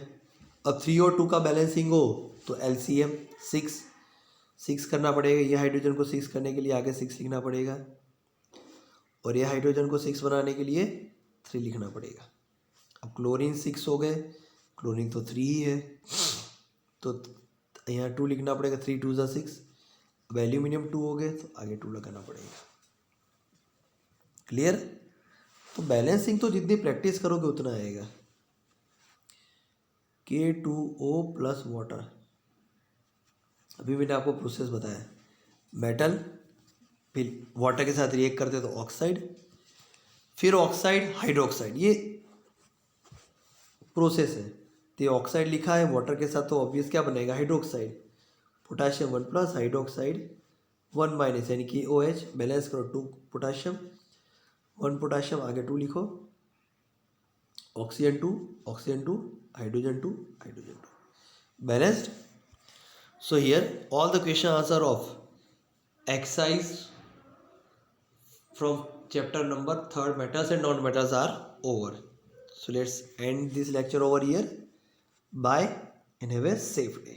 अब 3 और 2 का बैलेंसिंग हो तो LCM 6 करना पड़ेगा। ये हाइड्रोजन को 6 करने के लिए आगे 6 लिखना पड़ेगा, और ये हाइड्रोजन को 6 बनाने के लिए 3 लिखना पड़ेगा। अब क्लोरीन 6 हो गए, क्लोरीन तो 3 ही है, तो यहाँ 2 लिखना पड़ेगा, 3 × 2 = 6। अब एल्यूमिनियम 2 हो गए, तो आगे 2 लगाना पड़ेगा। क्लियर। तो बैलेंसिंग तो जितनी प्रैक्टिस करोगे उतना आएगा। K2O + वाटर, अभी मैंने आपको प्रोसेस बताया, मेटल फिर वाटर के साथ रिएक्ट करते तो ऑक्साइड, फिर ऑक्साइड हाइड्रोक्साइड, ये प्रोसेस है। तो ऑक्साइड लिखा है वाटर के साथ, तो ऑब्वियस क्या बनेगा, हाइड्रोक्साइड। पोटाशियम 1 + हाइड्रोक्साइड 1 - यानी कि OH, बैलेंस करो 2 पोटाशियम 1 पोटाशियम, आगे 2 लिखो, oxygen 2 hydrogen 2 balanced. So here all the question answer of exercise from chapter number 3 metals and non-metals are over. So let's end this lecture over here. Bye and have a safe day.